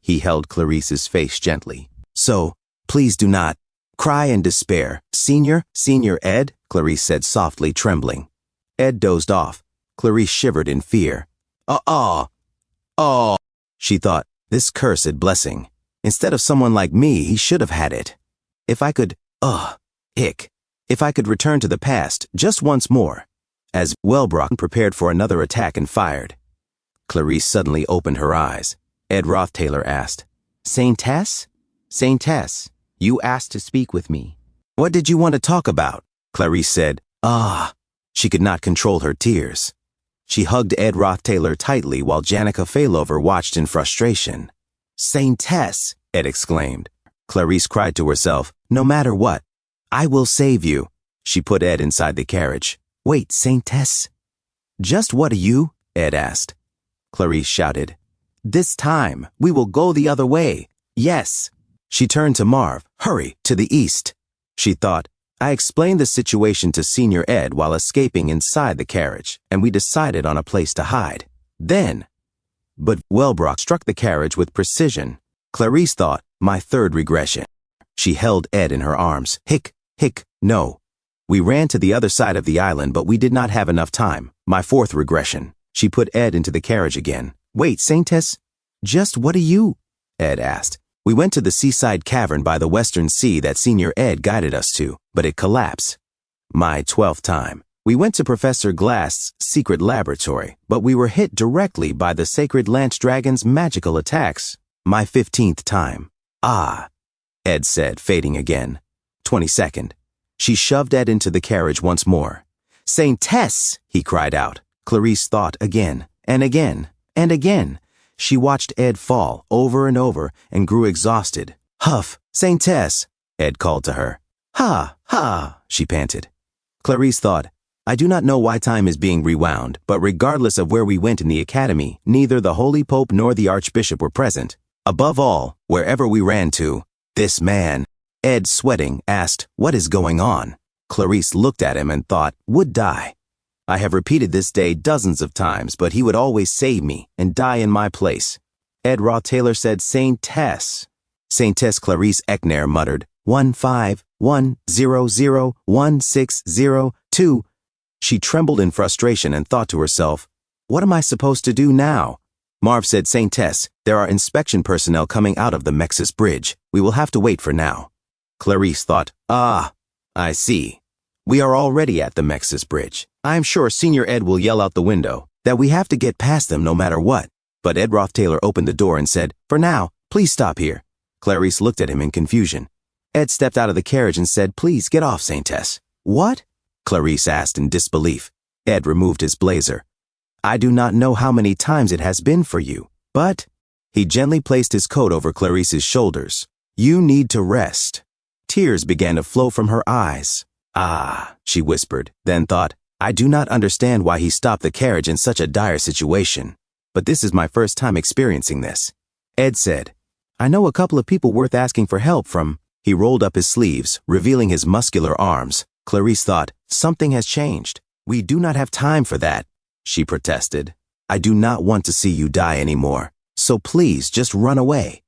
he held Clarice's face gently. So, please do not cry in despair. Senior Ed, Clarice said softly, trembling. Ed dozed off. Clarice shivered in fear. Oh, she thought, this cursed blessing. Instead of someone like me, he should have had it. If I could, if I could return to the past just once more. As Wellbrock prepared for another attack and fired. Clarice suddenly opened her eyes. Ed Rothtailor asked, Saintess, you asked to speak with me. What did you want to talk about? Clarice said, She could not control her tears. She hugged Ed Rothtailor tightly while Janica Failover watched in frustration. Saintess, Ed exclaimed. Clarice cried to herself, No matter what, I will save you. She put Ed inside the carriage. Wait, Saintess. Just what are you? Ed asked. Clarice shouted, This time, we will go the other way. Yes. She turned to Marv. Hurry, to the east. She thought, I explained the situation to Senior Ed while escaping inside the carriage, and we decided on a place to hide. But Wellbrock struck the carriage with precision. Clarice thought, my third regression. She held Ed in her arms. Hick, no. We ran to the other side of the island, but we did not have enough time. My fourth regression. She put Ed into the carriage again. Wait, Saintess, just what are you? Ed asked. We went to the seaside cavern by the western sea that Senior Ed guided us to, but it collapsed. My 12th time. We went to Professor Glass's secret laboratory, but we were hit directly by the sacred lance dragon's magical attacks. My 15th time. Ed said, fading again. 22nd. She shoved Ed into the carriage once more. Saintess, he cried out. Clarice thought again, and again, and again. She watched Ed fall over and over and grew exhausted. Huff, Saintess, Ed called to her. Ha, she panted. Clarice thought, I do not know why time is being rewound, but regardless of where we went in the academy, neither the Holy Pope nor the Archbishop were present. Above all, wherever we ran to, this man, Ed, sweating, asked, What is going on? Clarice looked at him and thought, would die. I have repeated this day dozens of times, but he would always save me and die in my place. Ed Rothtailor said, Saintess. Saintess Clarice Ekner muttered, 151001602. She trembled in frustration and thought to herself, what am I supposed to do now? Marv said, Saintess, there are inspection personnel coming out of the Mexis Bridge. We will have to wait for now. Clarice thought, I see. We are already at the Mexis Bridge. I am sure Senior Ed will yell out the window that we have to get past them no matter what. But Ed Roth-Taylor opened the door and said, For now, please stop here. Clarice looked at him in confusion. Ed stepped out of the carriage and said, Please get off, Saintess. What? Clarice asked in disbelief. Ed removed his blazer. I do not know how many times it has been for you, but... He gently placed his coat over Clarice's shoulders. You need to rest. Tears began to flow from her eyes. She whispered, then thought, I do not understand why he stopped the carriage in such a dire situation. But this is my first time experiencing this. Ed said, I know a couple of people worth asking for help from. He rolled up his sleeves, revealing his muscular arms. Clarice thought, something has changed. We do not have time for that. She protested. I do not want to see you die anymore. So please just run away.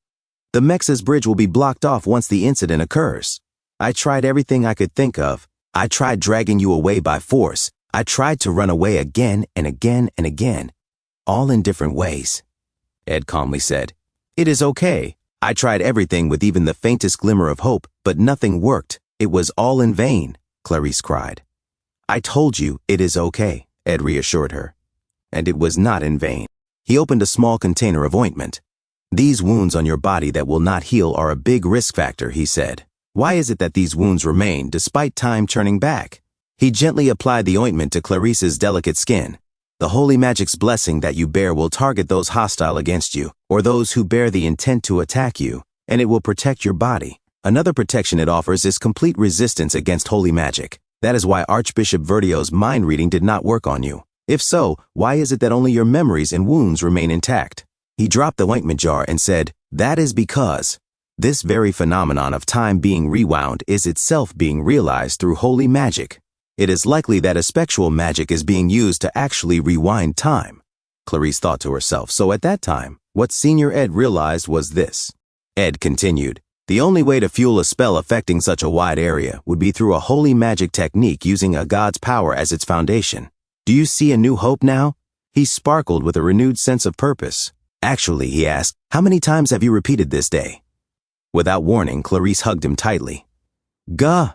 The Mexis Bridge will be blocked off once the incident occurs. I tried everything I could think of. I tried dragging you away by force. I tried to run away again and again and again. All in different ways. Ed calmly said, It is okay. I tried everything with even the faintest glimmer of hope, but nothing worked. It was all in vain, Clarice cried. I told you it is okay, Ed reassured her. And it was not in vain. He opened a small container of ointment. These wounds on your body that will not heal are a big risk factor, he said. Why is it that these wounds remain despite time turning back? He gently applied the ointment to Clarice's delicate skin. The holy magic's blessing that you bear will target those hostile against you, or those who bear the intent to attack you, and it will protect your body. Another protection it offers is complete resistance against holy magic. That is why Archbishop Verdio's mind reading did not work on you. If so, why is it that only your memories and wounds remain intact? He dropped the ointment jar and said, That is because this very phenomenon of time being rewound is itself being realized through holy magic. It is likely that effectual magic is being used to actually rewind time. Clarice thought to herself, so at that time, what Senior Ed realized was this. Ed continued, The only way to fuel a spell affecting such a wide area would be through a holy magic technique using a god's power as its foundation. Do you see a new hope now? He sparkled with a renewed sense of purpose. Actually, he asked, How many times have you repeated this day? Without warning, Clarice hugged him tightly. Gah!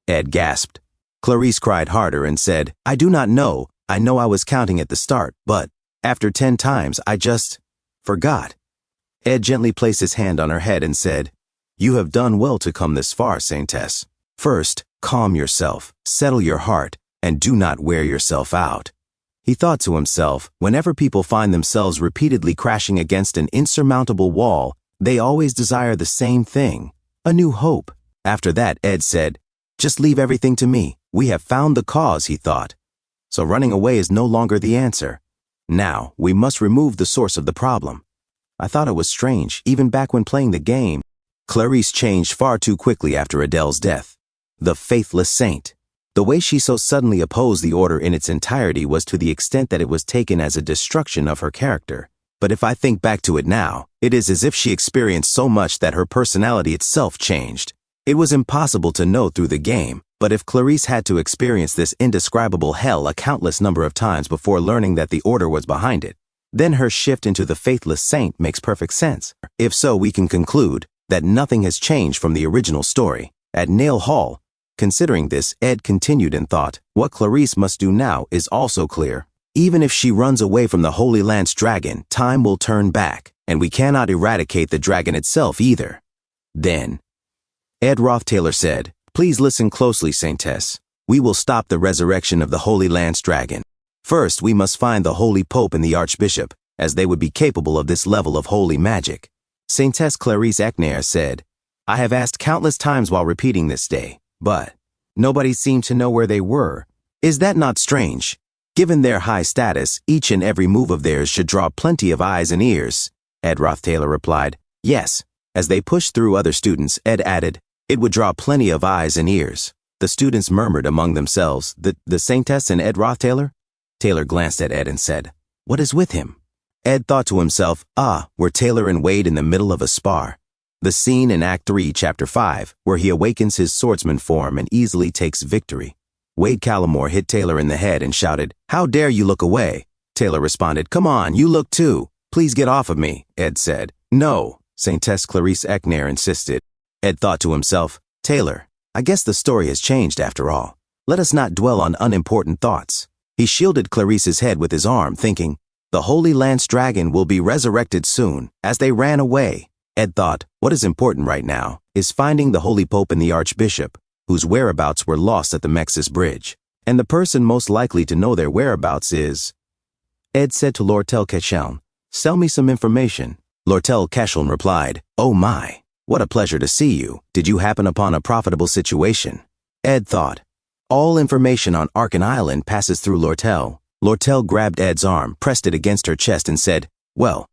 Ed gasped. Clarice cried harder and said, I do not know. I know I was counting at the start, but after 10 times, I just forgot. Ed gently placed his hand on her head and said, You have done well to come this far, Saintess. First, calm yourself, settle your heart, and do not wear yourself out. He thought to himself, whenever people find themselves repeatedly crashing against an insurmountable wall, they always desire the same thing, a new hope. After that, Ed said, Just leave everything to me. We have found the cause, he thought. So running away is no longer the answer. Now, we must remove the source of the problem. I thought it was strange, even back when playing the game. Clarice changed far too quickly after Adele's death. The faithless saint. The way she so suddenly opposed the order in its entirety was to the extent that it was taken as a destruction of her character. But if I think back to it now, it is as if she experienced so much that her personality itself changed. It was impossible to know through the game, but if Clarice had to experience this indescribable hell a countless number of times before learning that the order was behind it, then her shift into the faithless saint makes perfect sense. If so, we can conclude that nothing has changed from the original story. At Nail Hall, considering this, Ed continued and thought, what Clarice must do now is also clear. Even if she runs away from the Holy Lance dragon, time will turn back, and we cannot eradicate the dragon itself either. Then, Ed Roth-Taylor said, Please listen closely, Saintess. We will stop the resurrection of the Holy Lance dragon. First, we must find the Holy Pope and the Archbishop, as they would be capable of this level of holy magic. Saintess Clarice Eknair said, I have asked countless times while repeating this day, but nobody seemed to know where they were. Is that not strange? Given their high status, each and every move of theirs should draw plenty of eyes and ears. Ed Roth-Taylor replied, Yes. As they pushed through other students, Ed added, It would draw plenty of eyes and ears. The students murmured among themselves, The Saintess and Ed Roth-Taylor? Taylor glanced at Ed and said, What is with him? Ed thought to himself, were Taylor and Wade in the middle of a spar. The scene in Act 3, Chapter 5, where he awakens his swordsman form and easily takes victory. Wade Callamore hit Taylor in the head and shouted, How dare you look away? Taylor responded, Come on, you look too. Please get off of me, Ed said. No, Saintess Clarice Ekner insisted. Ed thought to himself, Taylor, I guess the story has changed after all. Let us not dwell on unimportant thoughts. He shielded Clarice's head with his arm, thinking, the Holy Lance Dragon will be resurrected soon. As they ran away, Ed thought, what is important right now is finding the Holy Pope and the Archbishop, whose whereabouts were lost at the Mexis Bridge. And the person most likely to know their whereabouts is... Ed said to Lortel Kecheln, sell me some information. Lortel Kecheln replied, oh my, what a pleasure to see you. Did you happen upon a profitable situation? Ed thought, all information on Arkan Island passes through Lortel. Lortel grabbed Ed's arm, pressed it against her chest and said, well,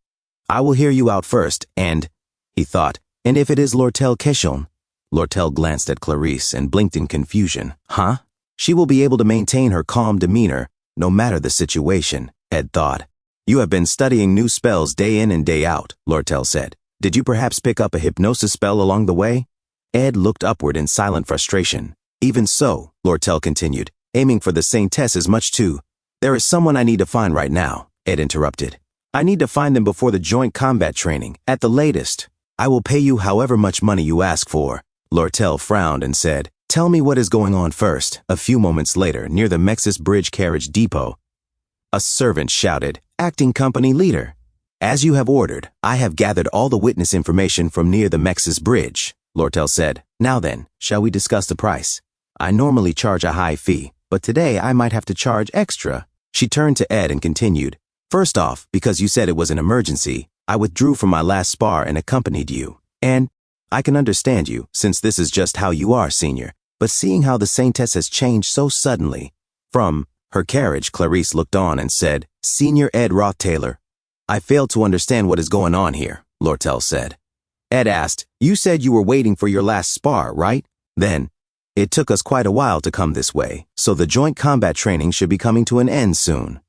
I will hear you out first, and, he thought, and if it is Lortel Kecheln? Lortel glanced at Clarice and blinked in confusion. Huh? She will be able to maintain her calm demeanor, no matter the situation, Ed thought. You have been studying new spells day in and day out, Lortel said. Did you perhaps pick up a hypnosis spell along the way? Ed looked upward in silent frustration. Even so, Lortel continued, aiming for the Saintess as much too. There is someone I need to find right now, Ed interrupted. I need to find them before the joint combat training, at the latest. I will pay you however much money you ask for. Lortel frowned and said, tell me what is going on first. A few moments later, near the Mexis Bridge carriage depot, a servant shouted, acting company leader. As you have ordered, I have gathered all the witness information from near the Mexis Bridge, Lortel said. Now then, shall we discuss the price? I normally charge a high fee, but today I might have to charge extra. She turned to Ed and continued, first off, because you said it was an emergency, I withdrew from my last spar and accompanied you. And I can understand you, since this is just how you are, Senior. But seeing how the Saintess has changed so suddenly. From her carriage, Clarice looked on and said, Senior Ed Roth Taylor, I fail to understand what is going on here, Lortel said. Ed asked, you said you were waiting for your last spar, right? Then, it took us quite a while to come this way, so the joint combat training should be coming to an end soon.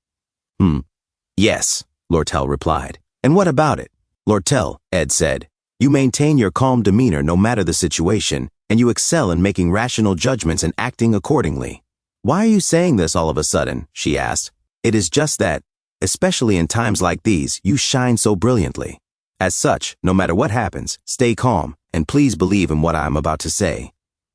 Yes, Lortel replied. And what about it? Lortel, Ed said, you maintain your calm demeanor no matter the situation, and you excel in making rational judgments and acting accordingly. Why are you saying this all of a sudden? She asked. It is just that, especially in times like these, you shine so brilliantly. As such, no matter what happens, stay calm, and please believe in what I am about to say.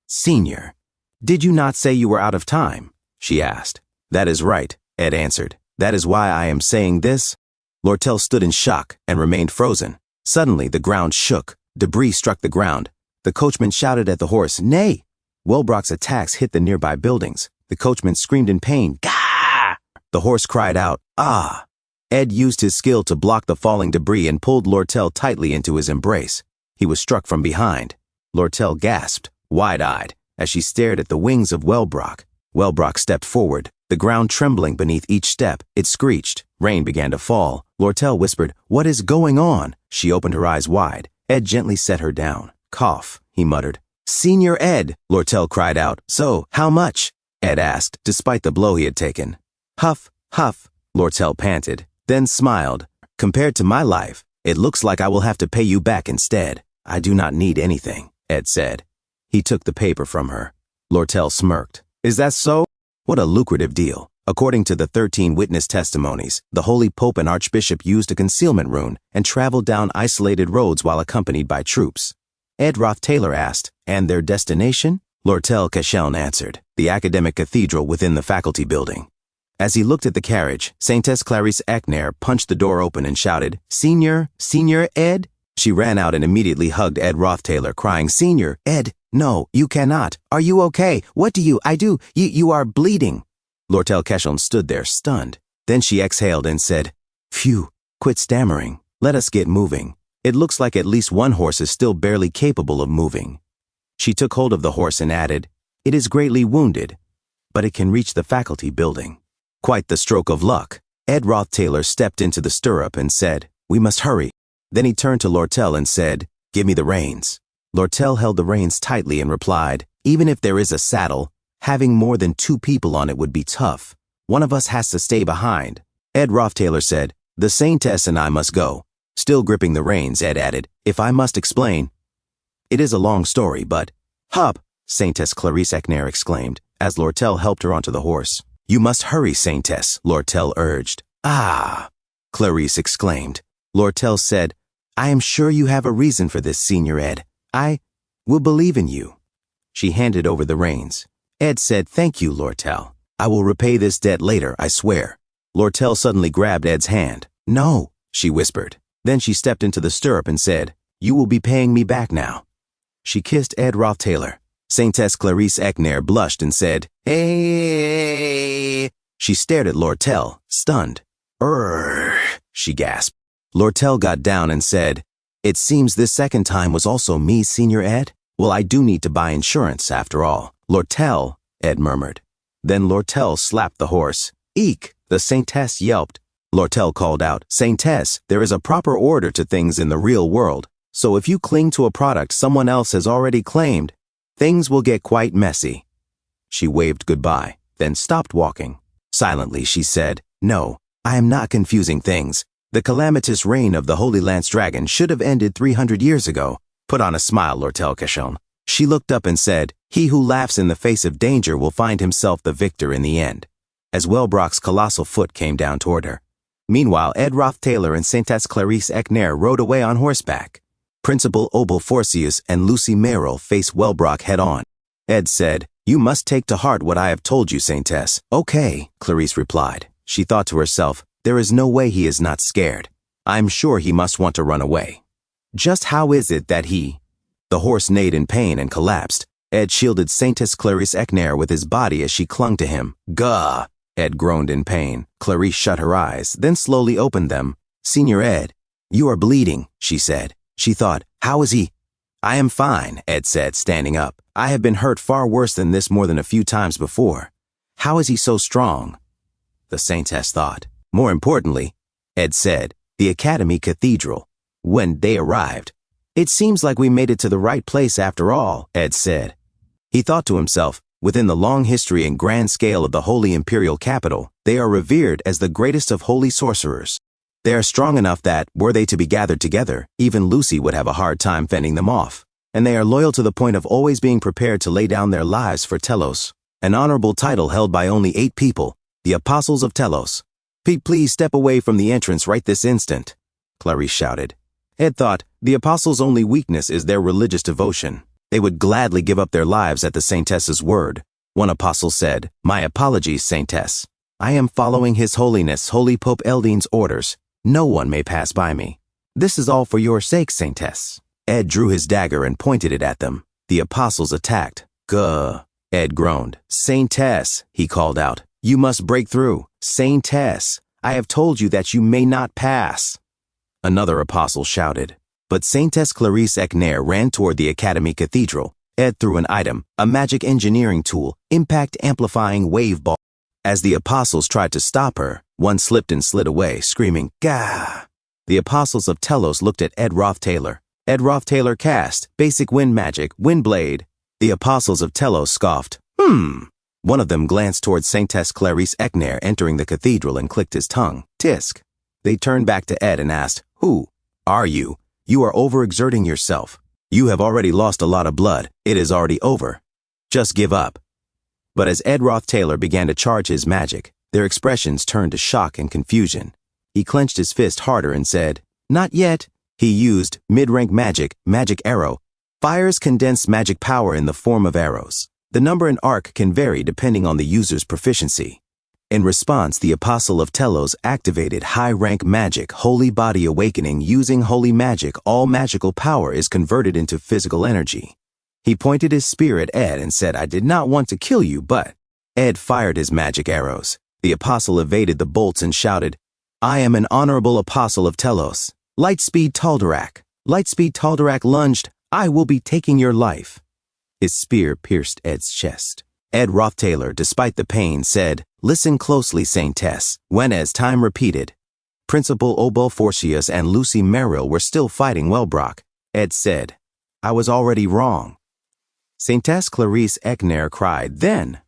Senior, did you not say you were out of time? She asked. That is right, Ed answered. That is why I am saying this. Lortel stood in shock and remained frozen. Suddenly, the ground shook. Debris struck the ground. The coachman shouted at the horse, nay! Welbrock's attacks hit the nearby buildings. The coachman screamed in pain, gah! The horse cried out, ah! Ed used his skill to block the falling debris and pulled Lortel tightly into his embrace. He was struck from behind. Lortel gasped, wide-eyed, as she stared at the wings of Welbrock. Welbrock stepped forward, the ground trembling beneath each step. It screeched. Rain began to fall. Lortel whispered, what is going on? She opened her eyes wide. Ed gently set her down. Cough, he muttered. Senior Ed, Lortel cried out. So, how much? Ed asked, despite the blow he had taken. Huff, huff, Lortel panted, then smiled. Compared to my life, it looks like I will have to pay you back instead. I do not need anything, Ed said. He took the paper from her. Lortel smirked. Is that so? What a lucrative deal. According to the 13 witness testimonies, the Holy Pope and Archbishop used a concealment rune and traveled down isolated roads while accompanied by troops. Ed Roth Taylor asked, and their destination? Lortel Kecheln answered, the academic cathedral within the faculty building. As he looked at the carriage, Saintess Clarice Ekner punched the door open and shouted, Senior Ed? She ran out and immediately hugged Ed Roth Taylor, crying, Senior Ed, no, you cannot. Are you okay? What do? You are bleeding. Lortel Kecheln stood there, stunned. Then she exhaled and said, Phew, quit stammering. Let us get moving. It looks like at least one horse is still barely capable of moving. She took hold of the horse and added, It is greatly wounded, but it can reach the faculty building. Quite the stroke of luck. Ed Roth Taylor stepped into the stirrup and said, We must hurry. Then he turned to Lortel and said, Give me the reins. Lortel held the reins tightly and replied, Even if there is a saddle, having more than 2 people on it would be tough. One of us has to stay behind. Ed Roth Taylor said, The Saintess and I must go. Still gripping the reins, Ed added, If I must explain. It is a long story, but... Hop, Saintess Clarice Ekner exclaimed, as Lortel helped her onto the horse. You must hurry, Saintess, Lortel urged. Ah, Clarice exclaimed. Lortel said, I am sure you have a reason for this, Senior Ed. I will believe in you. She handed over the reins. Ed said, thank you, Lortel. I will repay this debt later, I swear. Lortel suddenly grabbed Ed's hand. No, she whispered. Then she stepped into the stirrup and said, you will be paying me back now. She kissed Ed Rothtaylor. Saintess Clarice Eckner blushed and said, hey. She stared at Lortel, stunned. She gasped. Lortel got down and said, it seems this second time was also me, Senior Ed. Well, I do need to buy insurance, after all. Lortel, Ed murmured. Then Lortel slapped the horse. Eek, the Saintess yelped. Lortel called out, Saintess, there is a proper order to things in the real world, so if you cling to a product someone else has already claimed, things will get quite messy. She waved goodbye, then stopped walking. Silently, she said, no, I am not confusing things. The calamitous reign of the Holy Lance Dragon should have ended 300 years ago. Put on a smile, Lortel Cashon. She looked up and said, he who laughs in the face of danger will find himself the victor in the end. As Wellbrock's colossal foot came down toward her. Meanwhile, Ed Rothtaylor and Saintess Clarice Eckner rode away on horseback. Principal Obel Forcius and Lucy Merrill faced Wellbrock head-on. Ed said, you must take to heart what I have told you, Saintess. Okay, Clarice replied. She thought to herself, there is no way he is not scared. I'm sure he must want to run away. Just how is it that he... The horse neighed in pain and collapsed. Ed shielded Saintess Clarice Eckner with his body as she clung to him. Gah! Ed groaned in pain. Clarice shut her eyes, then slowly opened them. Senior Ed, you are bleeding, she said. She thought, how is he? I am fine, Ed said, standing up. I have been hurt far worse than this more than a few times before. How is he so strong? The Saintess thought. More importantly, Ed said, the Academy Cathedral. When they arrived. It seems like we made it to the right place after all, Ed said. He thought to himself, within the long history and grand scale of the Holy Imperial Capital, they are revered as the greatest of holy sorcerers. They are strong enough that, were they to be gathered together, even Lucy would have a hard time fending them off. And they are loyal to the point of always being prepared to lay down their lives for Telos, an honorable title held by only 8 people, the Apostles of Telos. Please step away from the entrance right this instant, Clarice shouted. Ed thought, the Apostles' only weakness is their religious devotion. They would gladly give up their lives at the Saintess's word. One apostle said, my apologies, Saintess. I am following His Holiness, Holy Pope Eldine's orders. No one may pass by me. This is all for your sake, Saintess. Ed drew his dagger and pointed it at them. The apostles attacked. Gah! Ed groaned. Saintess, he called out. You must break through. Saintess, I have told you that you may not pass. Another apostle shouted. But Saintess Clarice Eckner ran toward the Academy Cathedral. Ed threw an item, a magic engineering tool, impact-amplifying wave ball. As the apostles tried to stop her, one slipped and slid away, screaming, Gah! The apostles of Telos looked at Ed Rothtaylor. Ed Rothtaylor cast, basic wind magic, wind blade. The apostles of Telos scoffed, One of them glanced toward Saintess Clarice Eckner entering the cathedral and clicked his tongue. Tisk. They turned back to Ed and asked, who are you? You are overexerting yourself. You have already lost a lot of blood. It is already over. Just give up. But as Ed Rothtaylor began to charge his magic, their expressions turned to shock and confusion. He clenched his fist harder and said, not yet. He used mid-rank magic, magic arrow, fires condensed magic power in the form of arrows. The number and arc can vary depending on the user's proficiency. In response, the Apostle of Telos activated high-rank magic, Holy Body Awakening. Using holy magic, all magical power is converted into physical energy. He pointed his spear at Ed and said, I did not want to kill you, but... Ed fired his magic arrows. The Apostle evaded the bolts and shouted, I am an honorable Apostle of Telos. Lightspeed Taldarak. Lightspeed Taldarak lunged, I will be taking your life. His spear pierced Ed's chest. Ed Rothtaylor, despite the pain, said, listen closely, Saintess. When as time repeated, Principal Obel Forcius and Lucy Merrill were still fighting Wellbrock. Ed said, I was already wrong. Saintess Clarice Eckner cried, then.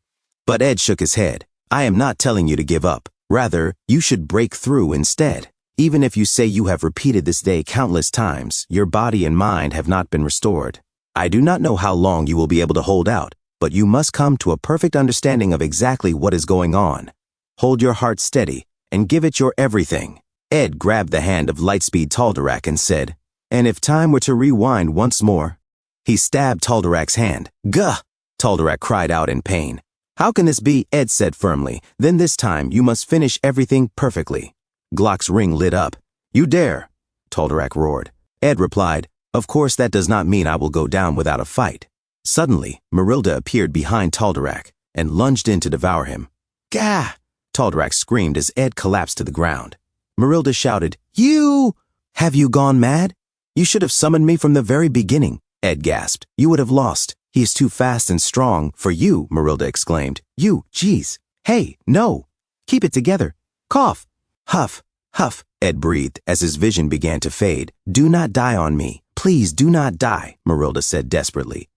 But Ed shook his head. I am not telling you to give up. Rather, you should break through instead. Even if you say you have repeated this day countless times, your body and mind have not been restored. I do not know how long you will be able to hold out, but you must come to a perfect understanding of exactly what is going on. Hold your heart steady and give it your everything. Ed grabbed the hand of Lightspeed Taldarak and said, "And if time were to rewind once more?" He stabbed Taldarak's hand. "Gah!" Taldarak cried out in pain. "How can this be?" Ed said firmly. "Then this time you must finish everything perfectly." Glock's ring lit up. "You dare!" Taldarak roared. Ed replied, "Of course that does not mean I will go down without a fight." Suddenly, Marilda appeared behind Taldarak and lunged in to devour him. "Gah!" Taldarak screamed as Ed collapsed to the ground. Marilda shouted, "You! Have you gone mad? You should have summoned me from the very beginning." Ed gasped. "You would have lost. He is too fast and strong for you," Marilda exclaimed. "You, geez. Hey, no. Keep it together. Cough. Huff, huff," Ed breathed as his vision began to fade. "Do not die on me. Please do not die," Marilda said desperately.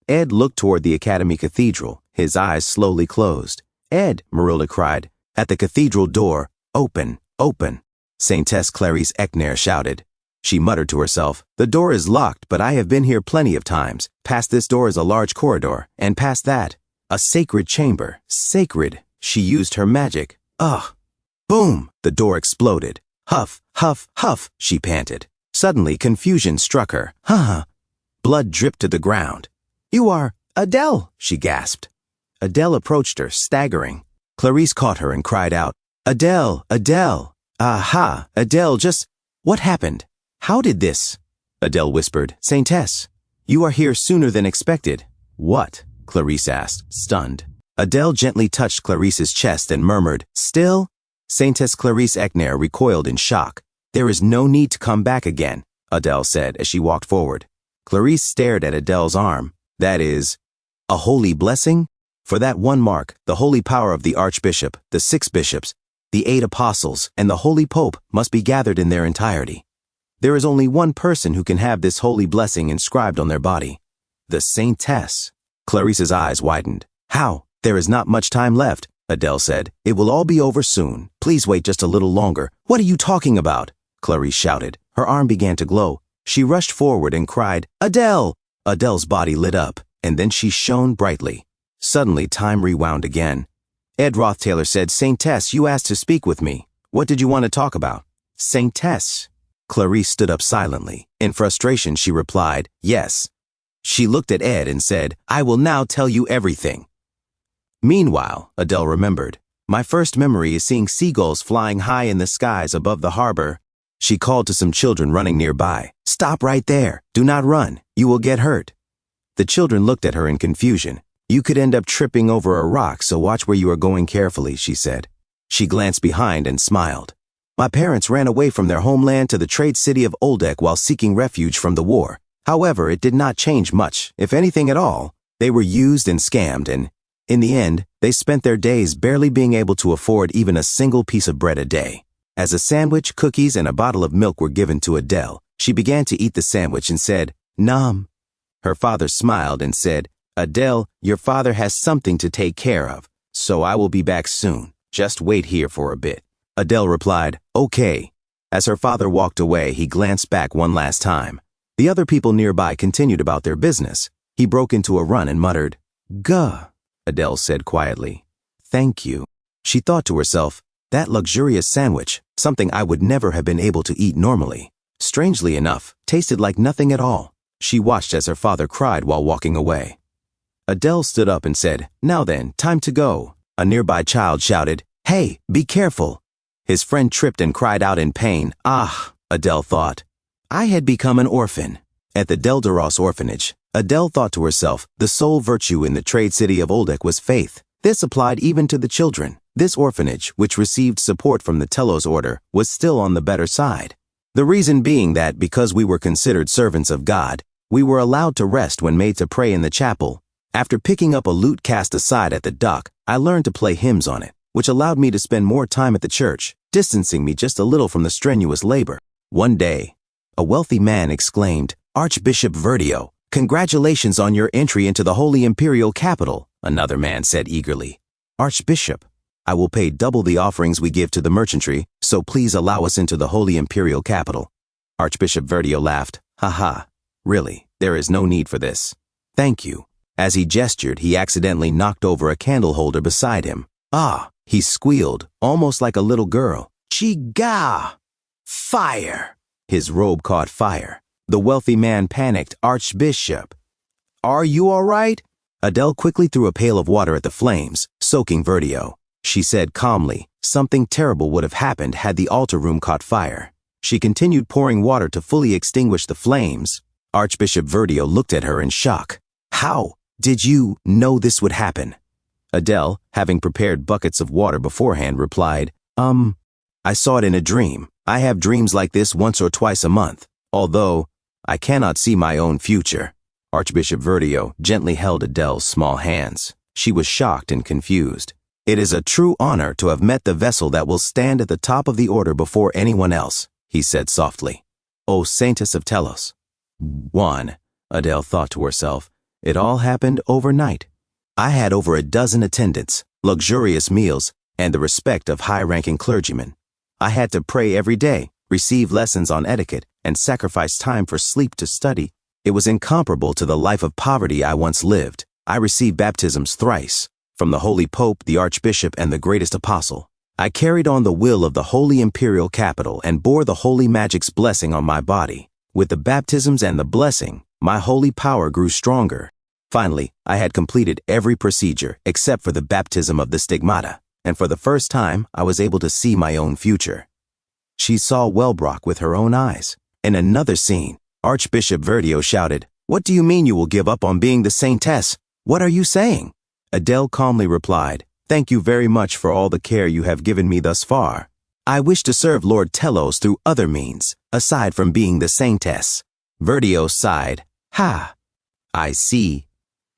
Ed looked toward the Academy Cathedral. His eyes slowly closed. "Ed," Marilda cried. At the cathedral door, "Open, open," Saintess Clarice Ekner shouted. She muttered to herself, "The door is locked, but I have been here plenty of times. Past this door is a large corridor, and past that, a sacred chamber. Sacred." She used her magic. "Ugh." Boom! The door exploded. "Huff, huff, huff," she panted. Suddenly, confusion struck her. "Huh." Blood dripped to the ground. "You are Adele," she gasped. Adele approached her, staggering. Clarice caught her and cried out, "Adele, Adele." "Aha, Adele, just what happened? How did this?" Adele whispered, "Saintess, you are here sooner than expected." "What?" Clarice asked, stunned. Adele gently touched Clarice's chest and murmured, "Still?" Saintess Clarice Ekner recoiled in shock. "There is no need to come back again," Adele said as she walked forward. Clarice stared at Adele's arm. "That is, a holy blessing?" For that one mark, the holy power of the Archbishop, the 6 bishops, the 8 apostles, and the Holy Pope must be gathered in their entirety. There is only one person who can have this holy blessing inscribed on their body. The Saintess. Clarice's eyes widened. "How? There is not much time left," Adele said. "It will all be over soon. Please wait just a little longer." "What are you talking about?" Clarice shouted. Her arm began to glow. She rushed forward and cried, "Adele!" Adele's body lit up, and then she shone brightly. Suddenly, time rewound again. Ed Roth-Taylor said, "Saintess, you asked to speak with me. What did you want to talk about?" "Saintess." Clarice stood up silently. In frustration, she replied, "Yes." She looked at Ed and said, "I will now tell you everything." Meanwhile, Adele remembered, "My first memory is seeing seagulls flying high in the skies above the harbor." She called to some children running nearby. "Stop right there. Do not run. You will get hurt." The children looked at her in confusion. "You could end up tripping over a rock, so watch where you are going carefully," she said. She glanced behind and smiled. "My parents ran away from their homeland to the trade city of Oldek while seeking refuge from the war. However, it did not change much, if anything at all. They were used and scammed, and in the end, they spent their days barely being able to afford even a single piece of bread a day." As a sandwich, cookies, and a bottle of milk were given to Adele, she began to eat the sandwich and said, "Nom." Her father smiled and said, "Adele, your father has something to take care of, so I will be back soon. Just wait here for a bit." Adele replied, "Okay." As her father walked away, he glanced back one last time. The other people nearby continued about their business. He broke into a run and muttered, "Gah," Adele said quietly. "Thank you." She thought to herself, that luxurious sandwich, something I would never have been able to eat normally, strangely enough, tasted like nothing at all. She watched as her father cried while walking away. Adele stood up and said, "Now then, time to go." A nearby child shouted, "Hey, be careful." His friend tripped and cried out in pain. "Ah," Adele thought. I had become an orphan. At the Deldaros orphanage, Adele thought to herself, the sole virtue in the trade city of Oldek was faith. This applied even to the children. This orphanage, which received support from the Telos order, was still on the better side. The reason being that because we were considered servants of God, we were allowed to rest when made to pray in the chapel. After picking up a lute cast aside at the dock, I learned to play hymns on it, which allowed me to spend more time at the church, distancing me just a little from the strenuous labor. One day, a wealthy man exclaimed, "Archbishop Verdio, congratulations on your entry into the Holy Imperial Capital," another man said eagerly. "Archbishop, I will pay double the offerings we give to the merchantry, so please allow us into the Holy Imperial Capital." Archbishop Verdio laughed. "Ha ha, really, there is no need for this. Thank you." As he gestured, he accidentally knocked over a candle holder beside him. "Ah," he squealed, almost like a little girl. "Chiga!" Fire! His robe caught fire. The wealthy man panicked. Archbishop, are you all right? Adele quickly threw a pail of water at the flames, soaking Verdio. She said calmly, something terrible would have happened had the altar room caught fire. She continued pouring water to fully extinguish the flames. Archbishop Verdio looked at her in shock. How did you know this would happen? Adele, having prepared buckets of water beforehand, replied, I saw it in a dream. I have dreams like this once or twice a month, although I cannot see my own future. Archbishop Verdio gently held Adele's small hands. She was shocked and confused. It is a true honor to have met the vessel that will stand at the top of the order before anyone else, he said softly. O Saintess of Telos. 1. Adele thought to herself. It all happened overnight. I had over a dozen attendants, luxurious meals, and the respect of high-ranking clergymen. I had to pray every day, receive lessons on etiquette, and sacrifice time for sleep to study. It was incomparable to the life of poverty I once lived. I received baptisms thrice, from the Holy Pope, the Archbishop, and the greatest apostle. I carried on the will of the Holy Imperial Capital and bore the Holy Magic's blessing on my body. With the baptisms and the blessing, my holy power grew stronger. Finally, I had completed every procedure except for the baptism of the stigmata, and for the first time, I was able to see my own future. She saw Wellbrock with her own eyes. In another scene, Archbishop Verdio shouted, What do you mean you will give up on being the saintess? What are you saying? Adele calmly replied, Thank you very much for all the care you have given me thus far. I wish to serve Lord Telos through other means, aside from being the saintess. Verdio sighed. Ha! I see.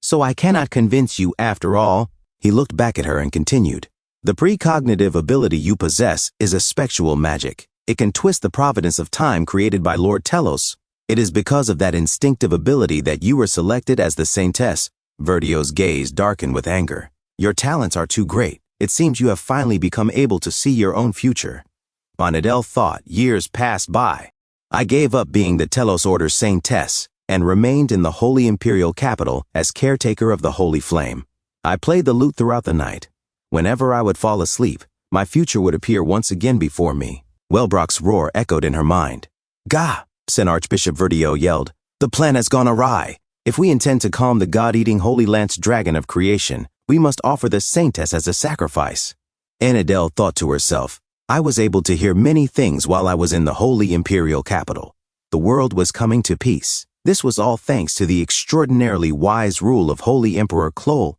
So I cannot convince you after all. He looked back at her and continued. The precognitive ability you possess is a spectral magic. It can twist the providence of time created by Lord Telos. It is because of that instinctive ability that you were selected as the saintess. Verdio's gaze darkened with anger. Your talents are too great. It seems you have finally become able to see your own future. Adele thought. Years passed by. I gave up being the Telos Order's saintess and remained in the Holy Imperial Capital as caretaker of the Holy Flame. I played the lute throughout the night. Whenever I would fall asleep, my future would appear once again before me. Wellbrock's roar echoed in her mind. Gah! Said Archbishop Verdio yelled. The plan has gone awry. If we intend to calm the god-eating Holy Lance Dragon of creation, we must offer the saintess as a sacrifice. And Adele thought to herself, I was able to hear many things while I was in the Holy Imperial Capital. The world was coming to peace. This was all thanks to the extraordinarily wise rule of Holy Emperor Clol.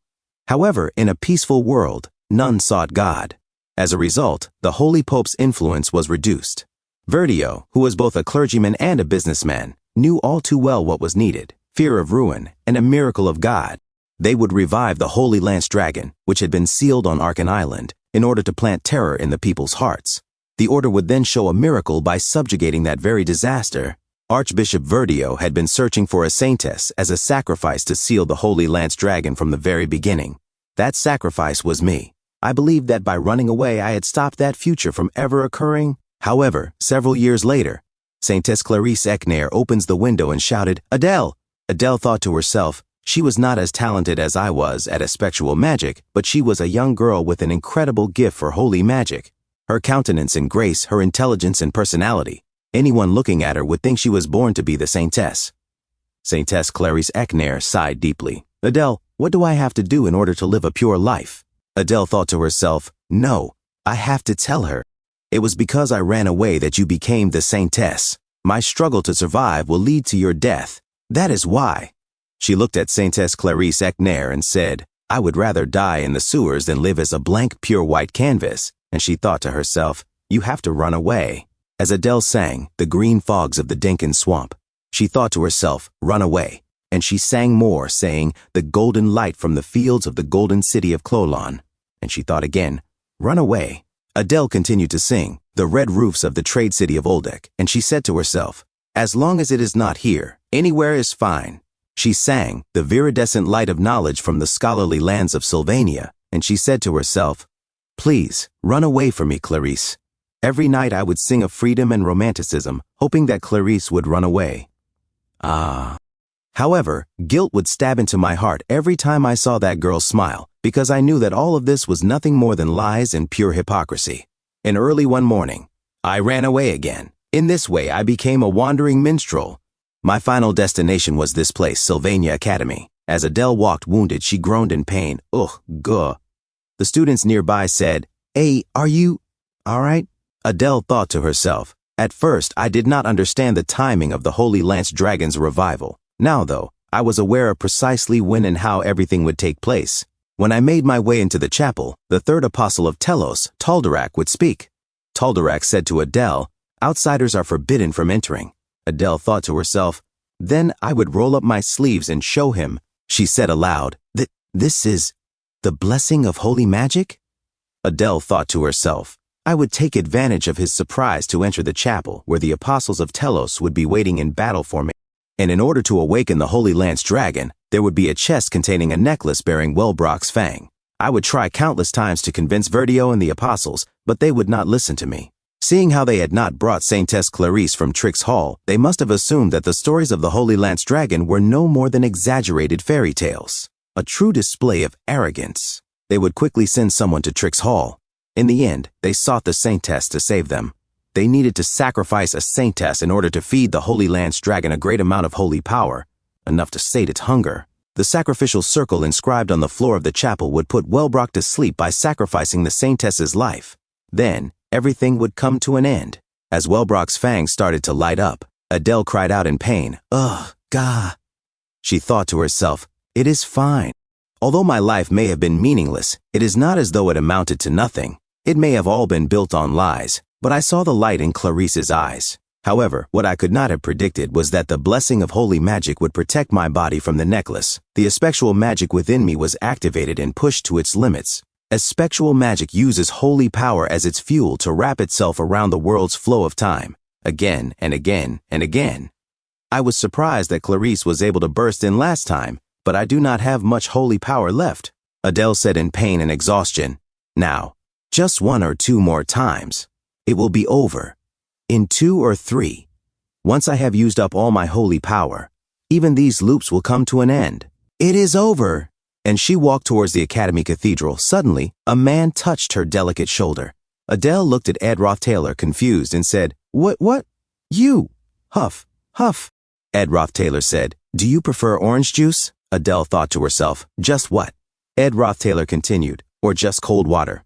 However, in a peaceful world, none sought God. As a result, the Holy Pope's influence was reduced. Verdio, who was both a clergyman and a businessman, knew all too well what was needed: fear of ruin and a miracle of God. They would revive the Holy Lance Dragon, which had been sealed on Arkan Island, in order to plant terror in the people's hearts. The order would then show a miracle by subjugating that very disaster. Archbishop Verdio had been searching for a saintess as a sacrifice to seal the Holy Lance Dragon from the very beginning. That sacrifice was me. I believed that by running away I had stopped that future from ever occurring. However, several years later, Saintess Clarice Ekner opens the window and shouted, Adele! Adele thought to herself, she was not as talented as I was at a spectral magic, but she was a young girl with an incredible gift for holy magic. Her countenance and grace, her intelligence and personality. Anyone looking at her would think she was born to be the saintess. Saintess Clarice Ekner sighed deeply. Adele, what do I have to do in order to live a pure life? Adele thought to herself, no, I have to tell her. It was because I ran away that you became the saintess. My struggle to survive will lead to your death. That is why. She looked at Saintess Clarice Ekner and said, I would rather die in the sewers than live as a blank pure white canvas. And she thought to herself, you have to run away. As Adele sang The Green Fogs of the Denkin Swamp, she thought to herself, run away. And she sang more, saying, the golden light from the fields of the golden city of Clolon. And she thought again, run away. Adele continued to sing, the red roofs of the trade city of Oldek, and she said to herself, as long as it is not here, anywhere is fine. She sang, the viridescent light of knowledge from the scholarly lands of Sylvania, and she said to herself, please, run away from me, Clarice. Every night I would sing of freedom and romanticism, hoping that Clarice would run away. However, guilt would stab into my heart every time I saw that girl smile, because I knew that all of this was nothing more than lies and pure hypocrisy. And early one morning, I ran away again. In this way, I became a wandering minstrel. My final destination was this place, Sylvania Academy. As Adele walked wounded, she groaned in pain. Ugh, guh. The students nearby said, "Hey, are you all right?" Adele thought to herself, "At first, I did not understand the timing of the Holy Lance Dragon's revival. Now, though, I was aware of precisely when and how everything would take place. When I made my way into the chapel, the third apostle of Telos, Taldarak, would speak. Taldarak said to Adele, 'Outsiders are forbidden from entering.' Adele thought to herself, 'Then I would roll up my sleeves and show him.' She said aloud, This is the blessing of holy magic?" Adele thought to herself, "I would take advantage of his surprise to enter the chapel where the apostles of Telos would be waiting in battle for me. And in order to awaken the Holy Lance Dragon, there would be a chest containing a necklace bearing Wellbrock's fang. I would try countless times to convince Verdio and the apostles, but they would not listen to me. Seeing how they had not brought Saintess Clarice from Trix Hall, they must have assumed that the stories of the Holy Lance Dragon were no more than exaggerated fairy tales. A true display of arrogance. They would quickly send someone to Trix Hall. In the end, they sought the Saintess to save them. They needed to sacrifice a Saintess in order to feed the Holy Lance Dragon a great amount of holy power, enough to sate its hunger. The sacrificial circle inscribed on the floor of the chapel would put Wellbrock to sleep by sacrificing the Saintess's life. Then, everything would come to an end. As Wellbrock's fangs started to light up, Adele cried out in pain. "Ugh, gah." She thought to herself, "It is fine. Although my life may have been meaningless, it is not as though it amounted to nothing. It may have all been built on lies, but I saw the light in Clarice's eyes." However, what I could not have predicted was that the blessing of holy magic would protect my body from the necklace. The spectral magic within me was activated and pushed to its limits. As spectral magic uses holy power as its fuel to wrap itself around the world's flow of time, again and again and again. I was surprised that Clarice was able to burst in last time, but I do not have much holy power left, Adele said in pain and exhaustion. "Now, just 1 or 2 more times. It will be over. In 2 or 3. Once I have used up all my holy power, even these loops will come to an end. It is over." And she walked towards the Academy Cathedral. Suddenly, a man touched her delicate shoulder. Adele looked at Ed Roth-Taylor confused and said, What? You? Huff, huff. Ed Roth-Taylor said, "Do you prefer orange juice?" Adele thought to herself, "Just what?" Ed Roth-Taylor continued, "Or just cold water?"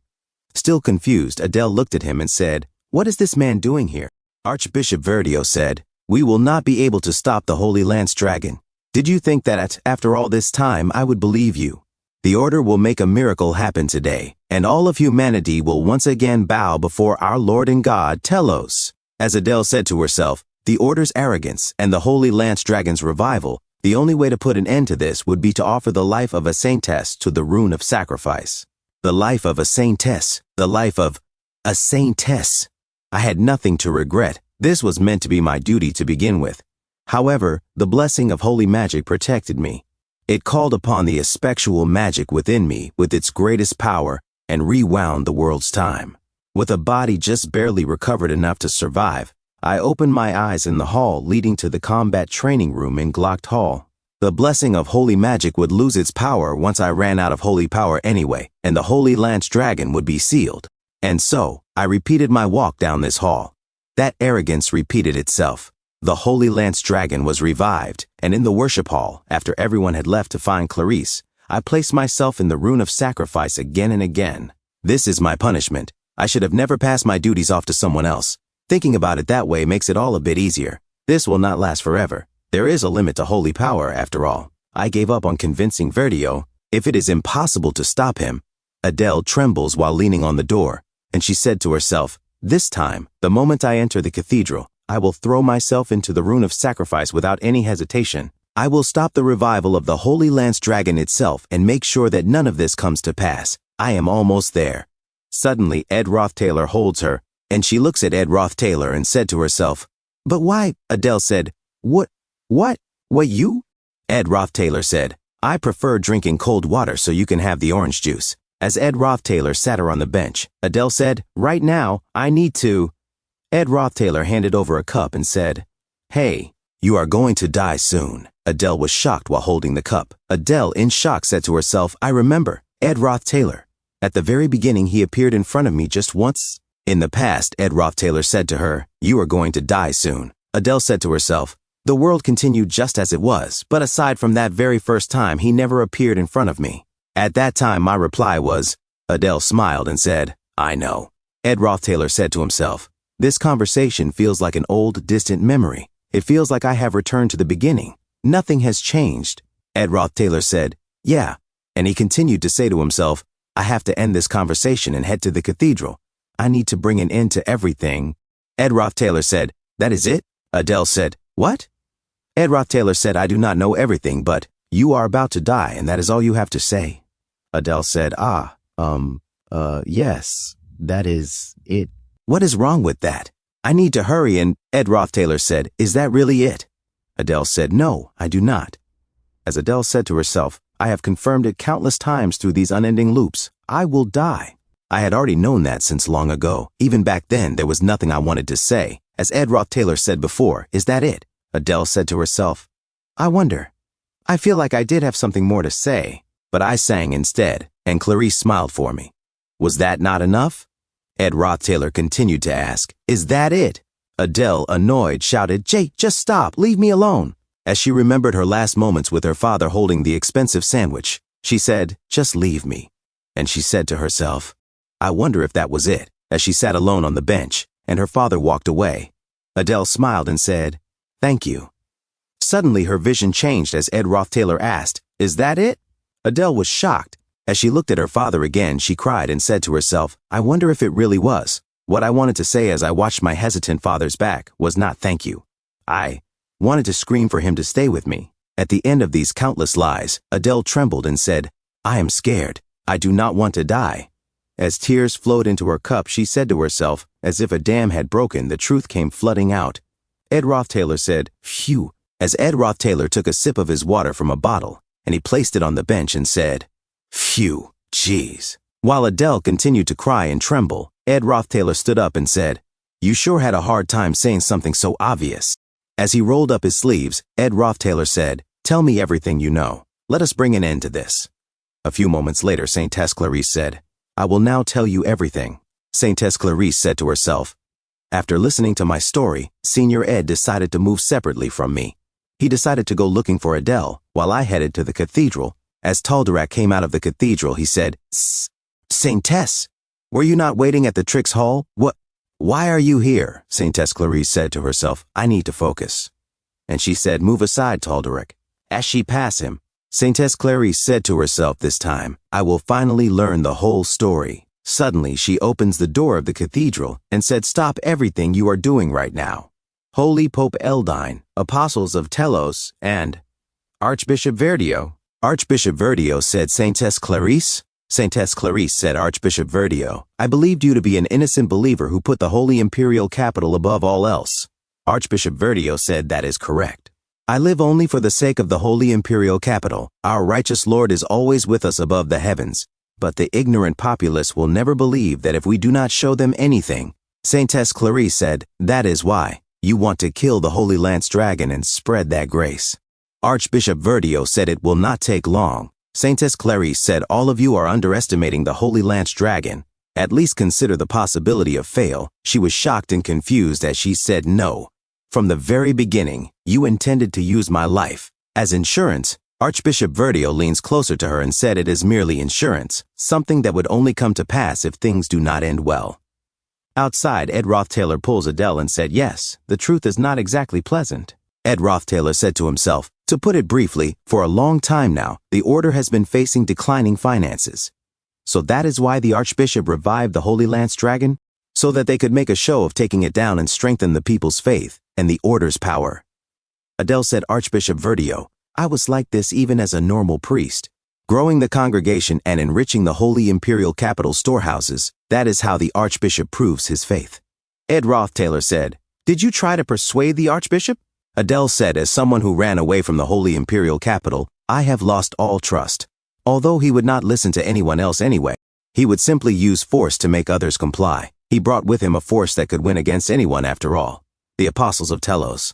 Still confused, Adele looked at him and said, "What is this man doing here?" Archbishop Verdio said, "We will not be able to stop the Holy Lance Dragon. Did you think that, after all this time, I would believe you? The Order will make a miracle happen today, and all of humanity will once again bow before our Lord and God, Telos." As Adele said to herself, the Order's arrogance and the Holy Lance Dragon's revival, the only way to put an end to this would be to offer the life of a saintess to the rune of sacrifice. The life of a saintess. The life of a saintess. I had nothing to regret. This was meant to be my duty to begin with. However, the blessing of holy magic protected me. It called upon the spectral magic within me with its greatest power and rewound the world's time. With a body just barely recovered enough to survive, I opened my eyes in the hall leading to the combat training room in Glocked Hall. The blessing of holy magic would lose its power once I ran out of holy power anyway, and the Holy Lance Dragon would be sealed. And so, I repeated my walk down this hall. That arrogance repeated itself. The Holy Lance Dragon was revived, and in the worship hall, after everyone had left to find Clarice, I placed myself in the rune of sacrifice again and again. This is my punishment. I should have never passed my duties off to someone else. Thinking about it that way makes it all a bit easier. This will not last forever. There is a limit to holy power, after all. I gave up on convincing Verdio. If it is impossible to stop him. Adele trembles while leaning on the door, and she said to herself, "This time, the moment I enter the cathedral, I will throw myself into the rune of sacrifice without any hesitation. I will stop the revival of the Holy Lance Dragon itself and make sure that none of this comes to pass. I am almost there." Suddenly, Ed Roth-Taylor holds her, and she looks at Ed Roth-Taylor and said to herself, "But why?" Adele said, What, you?" Ed Roth-Taylor said, "I prefer drinking cold water so you can have the orange juice." As Ed Roth-Taylor sat her on the bench, Adele said, "Right now, I need to." Ed Roth-Taylor handed over a cup and said, "Hey, you are going to die soon." Adele was shocked while holding the cup. Adele, in shock, said to herself, "I remember, Ed Roth-Taylor. At the very beginning, he appeared in front of me just once. In the past, Ed Rothtailor said to her, "You are going to die soon." Adele said to herself, "The world continued just as it was, but aside from that very first time, he never appeared in front of me." At that time, my reply was, Adele smiled and said, "I know." Ed Rothtailor said to himself, "This conversation feels like an old, distant memory. It feels like I have returned to the beginning. Nothing has changed." Ed Rothtailor said, "Yeah," and he continued to say to himself, "I have to end this conversation and head to the cathedral. I need to bring an end to everything." Ed Rothtailor said, "That is it?" Adele said, "What?" Ed Rothtailor said, "I do not know everything, but you are about to die, and that is all you have to say." Adele said, Yes, that is it." "What is wrong with that? I need to hurry," and Ed Rothtailor said, "Is that really it?" Adele said, "No, I do not." As Adele said to herself, "I have confirmed it countless times through these unending loops. I will die." I had already known that since long ago. Even back then, there was nothing I wanted to say. As Ed Rothtailor said before, "Is that it?" Adele said to herself, "I wonder. I feel like I did have something more to say, but I sang instead, and Clarice smiled for me. Was that not enough?" Ed Rothtailor continued to ask, "Is that it?" Adele, annoyed, shouted, "Jake, just stop, leave me alone." As she remembered her last moments with her father holding the expensive sandwich, she said, "Just leave me." And she said to herself, "I wonder if that was it," as she sat alone on the bench, and her father walked away. Adele smiled and said, "Thank you." Suddenly her vision changed as Ed Rothtailor asked, "Is that it?" Adele was shocked. As she looked at her father again, she cried and said to herself, "I wonder if it really was." What I wanted to say as I watched my hesitant father's back was not "thank you." I wanted to scream for him to stay with me. At the end of these countless lies, Adele trembled and said, "I am scared. I do not want to die." As tears flowed into her cup, she said to herself, as if a dam had broken, the truth came flooding out. Ed Rothtailor said, "Phew," as Ed Rothtailor took a sip of his water from a bottle, and he placed it on the bench and said, "Phew, jeez." While Adele continued to cry and tremble, Ed Rothtailor stood up and said, "You sure had a hard time saying something so obvious." As he rolled up his sleeves, Ed Rothtailor said, "Tell me everything you know. Let us bring an end to this." A few moments later, Saintess Clarice said, "I will now tell you everything." Saintess Clarice said to herself, "After listening to my story, Senior Ed decided to move separately from me. He decided to go looking for Adele, while I headed to the cathedral. As Tal'Darak came out of the cathedral, he said, "Saintess, were you not waiting at the Trix Hall? Why are you here?" Saintess Clarice said to herself, "I need to focus." And she said, "Move aside, Tal'Darak." As she passed him, Saintess Clarice said to herself this time, "I will finally learn the whole story." Suddenly, she opens the door of the cathedral and said, "Stop everything you are doing right now. Holy Pope Eldine, Apostles of Telos, and Archbishop Verdio." Archbishop Verdio said, "Saintess Clarice?" Saintess Clarice said, "Archbishop Verdio, I believed you to be an innocent believer who put the Holy Imperial Capital above all else." Archbishop Verdio said, "That is correct. I live only for the sake of the Holy Imperial Capital. Our righteous Lord is always with us above the heavens. But the ignorant populace will never believe that if we do not show them anything." Saintess Clarice said, "That is why you want to kill the Holy Lance Dragon and spread that grace." Archbishop Verdio said, "It will not take long." Saintess Clarice said, "All of you are underestimating the Holy Lance Dragon. At least consider the possibility of fail." She was shocked and confused as she said, "No. From the very beginning, you intended to use my life as insurance." Archbishop Verdio leans closer to her and said, "It is merely insurance, something that would only come to pass if things do not end well." Outside, Ed Rothtailor pulls Adele and said, "Yes, the truth is not exactly pleasant." Ed Rothtailor said to himself, "To put it briefly, for a long time now, the order has been facing declining finances. So that is why the Archbishop revived the Holy Lance Dragon? So that they could make a show of taking it down and strengthen the people's faith and the order's power." Adele said, "Archbishop Verdio, I was like this even as a normal priest, growing the congregation and enriching the Holy Imperial Capital storehouses. That is how the Archbishop proves his faith." Ed Rothtailor said, "Did you try to persuade the Archbishop?" Adele said, "As someone who ran away from the Holy Imperial Capital, I have lost all trust. Although he would not listen to anyone else anyway, he would simply use force to make others comply. He brought with him a force that could win against anyone after all, the Apostles of Telos.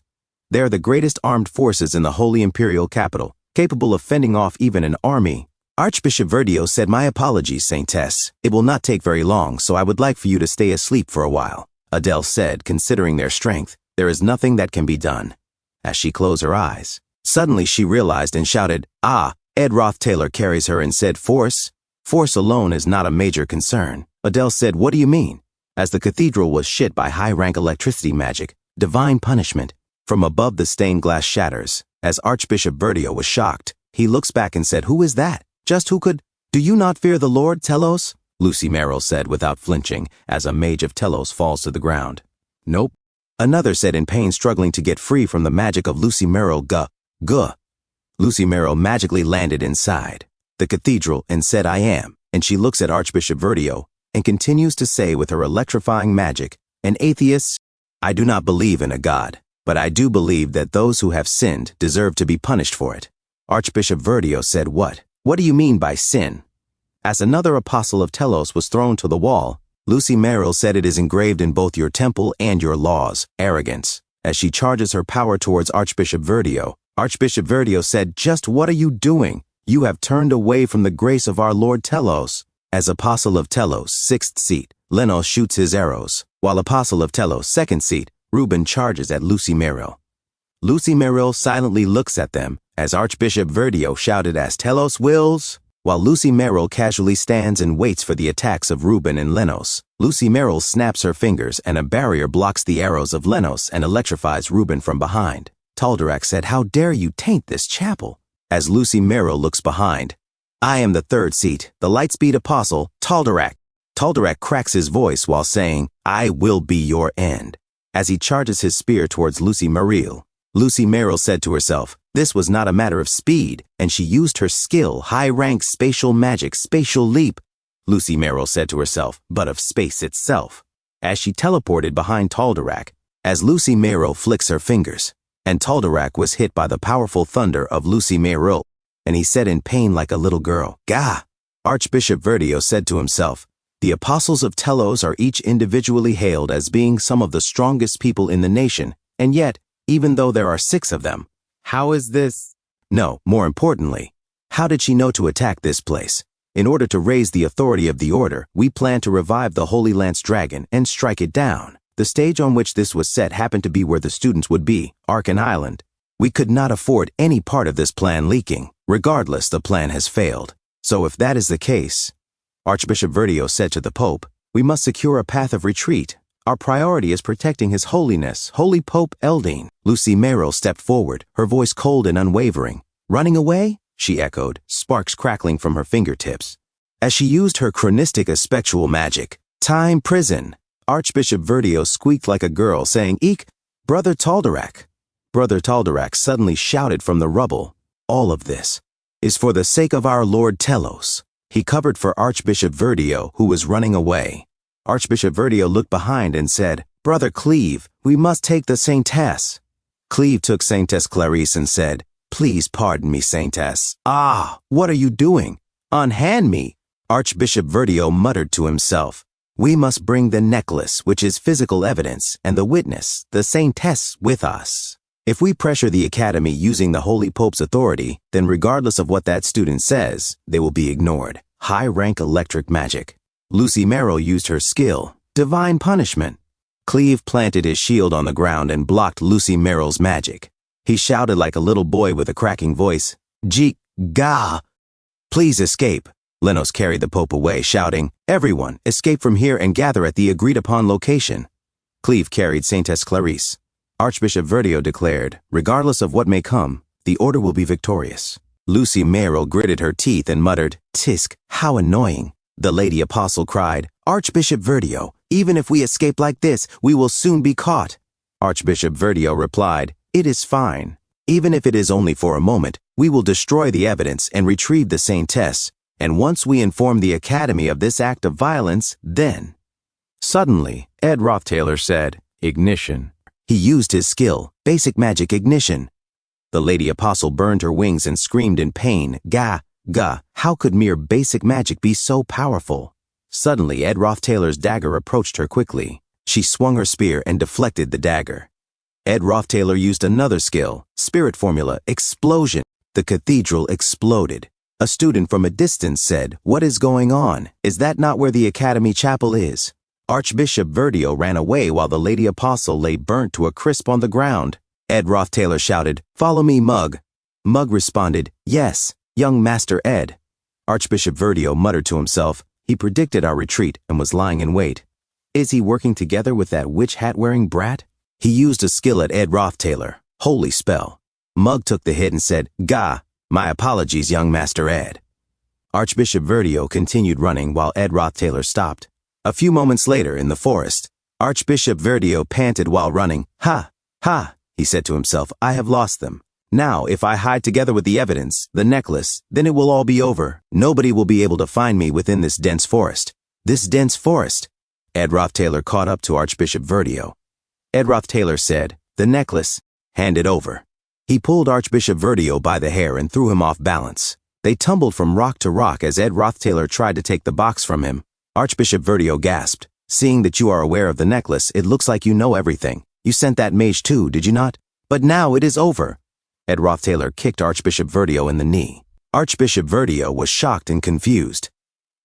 They are the greatest armed forces in the Holy Imperial Capital, capable of fending off even an army. Archbishop Verdio said, "My apologies, Saintess. It will not take very long, so I would like for you to stay asleep for a while." Adele said, "Considering their strength, there is nothing that can be done." As she closed her eyes, suddenly she realized and shouted, "Ah!" Ed Roth Taylor carries her and said, "Force? Force alone is not a major concern." Adele said, "What do you mean?" As the cathedral was shit by high-rank electricity magic, divine punishment. From above the stained glass shatters. As Archbishop Verdio was shocked, he looks back and said, "Who is that? Just who could? Do you not fear the Lord, Telos?" Lucy Merrill said without flinching, as a mage of Telos falls to the ground. "Nope." Another said in pain, struggling to get free from the magic of Lucy Merrill. Guh. Lucy Merrill magically landed inside the cathedral and said, "I am," and she looks at Archbishop Verdio and continues to say with her electrifying magic, "An atheist? I do not believe in a god, but I do believe that those who have sinned deserve to be punished for it." Archbishop Verdio said, "What? What do you mean by sin?" As another apostle of Telos was thrown to the wall, Lucy Merrill said, "It is engraved in both your temple and your laws, arrogance." As she charges her power towards Archbishop Verdio, Archbishop Verdio said, "Just what are you doing? You have turned away from the grace of our Lord Telos." As apostle of Telos, 6th seat, Lenos shoots his arrows, while apostle of Telos, 2nd seat, Reuben charges at Lucy Merrill. Lucy Merrill silently looks at them as Archbishop Verdio shouted, "As Telos wills," while Lucy Merrill casually stands and waits for the attacks of Reuben and Lenos. Lucy Merrill snaps her fingers and a barrier blocks the arrows of Lenos and electrifies Reuben from behind. Taldarak said, "How dare you taint this chapel?" As Lucy Merrill looks behind, "I am the 3rd seat, the Lightspeed Apostle, Taldarak." Taldarak cracks his voice while saying, "I will be your end." As he charges his spear towards Lucy Merrill, Lucy Merrill said to herself, this was not a matter of speed, and she used her skill, high-rank spatial magic, spatial leap. Lucy Merrill said to herself, but of space itself. As she teleported behind Taldarak, as Lucy Merrill flicks her fingers, and Taldarak was hit by the powerful thunder of Lucy Merrill, and he said in pain like a little girl, "Gah!" Archbishop Verdio said to himself, "The apostles of Telos are each individually hailed as being some of the strongest people in the nation, and yet, even though there are 6 of them, how is this?" No, more importantly, how did she know to attack this place? In order to raise the authority of the order, we plan to revive the Holy Lance Dragon and strike it down. The stage on which this was set happened to be where the students would be, Arkan Island. We could not afford any part of this plan leaking. Regardless, the plan has failed. So if that is the case, Archbishop Verdio said to the Pope, "We must secure a path of retreat. Our priority is protecting His Holiness, Holy Pope Eldine." Lucy Merrill stepped forward, her voice cold and unwavering. "Running away?" she echoed, sparks crackling from her fingertips. As she used her chronistic aspectual magic, "Time prison," Archbishop Verdio squeaked like a girl, saying, "Eek, Brother Taldarak." Brother Taldarak suddenly shouted from the rubble, "All of this is for the sake of our Lord Telos." He covered for Archbishop Verdio, who was running away. Archbishop Verdio looked behind and said, "Brother Cleve, we must take the Saintess." Cleve took Saintess Clarice and said, "Please pardon me, Saintess." "Ah, what are you doing? Unhand me." Archbishop Verdio muttered to himself, "We must bring the necklace, which is physical evidence, and the witness, the Saintess, with us. If we pressure the Academy using the Holy Pope's authority, then regardless of what that student says, they will be ignored." High-rank electric magic. Lucy Merrill used her skill, divine punishment. Cleve planted his shield on the ground and blocked Lucy Merrill's magic. He shouted like a little boy with a cracking voice, "Gah! Please escape." Lenos carried the Pope away, shouting, "Everyone, escape from here and gather at the agreed-upon location." Cleve carried Saintess Clarice. Archbishop Verdio declared, "Regardless of what may come, the order will be victorious." Lucy Merrill gritted her teeth and muttered, "Tisk, how annoying." The Lady Apostle cried, "Archbishop Verdio, even if we escape like this, we will soon be caught." Archbishop Verdio replied, "It is fine. Even if it is only for a moment, we will destroy the evidence and retrieve the Saintess, and once we inform the Academy of this act of violence, then." Suddenly, Ed Roth Taylor said, "Ignition." He used his skill, basic magic ignition. The Lady Apostle burned her wings and screamed in pain, "Gah! How could mere basic magic be so powerful?" Suddenly, Ed Roth Taylor's dagger approached her quickly. She swung her spear and deflected the dagger. Ed Roth Taylor used another skill, spirit formula, explosion. The cathedral exploded. A student from a distance said, "What is going on? Is that not where the Academy Chapel is?" Archbishop Verdio ran away while the Lady Apostle lay burnt to a crisp on the ground. Ed Rothtailor shouted, "Follow me, Mug." Mug responded, "Yes, young Master Ed." Archbishop Verdio muttered to himself. He predicted our retreat and was lying in wait. Is he working together with that witch hat-wearing brat? He used a skill at Ed Rothtailor, Holy Spell. Mug took the hit and said, "Gah, my apologies, young Master Ed." Archbishop Verdio continued running while Ed Rothtailor stopped. A few moments later, in the forest, Archbishop Verdio panted while running. "Ha, ha," he said to himself, "I have lost them. Now, if I hide together with the evidence, the necklace, then it will all be over. Nobody will be able to find me within this dense forest." This dense forest? Ed Rothtailor caught up to Archbishop Verdio. Ed Rothtailor said, "The necklace, hand it over." He pulled Archbishop Verdio by the hair and threw him off balance. They tumbled from rock to rock as Ed Rothtailor tried to take the box from him. Archbishop Verdio gasped, "Seeing that you are aware of the necklace, it looks like you know everything. You sent that mage too, did you not? But now it is over." Ed Rothtailor kicked Archbishop Verdio in the knee. Archbishop Verdio was shocked and confused.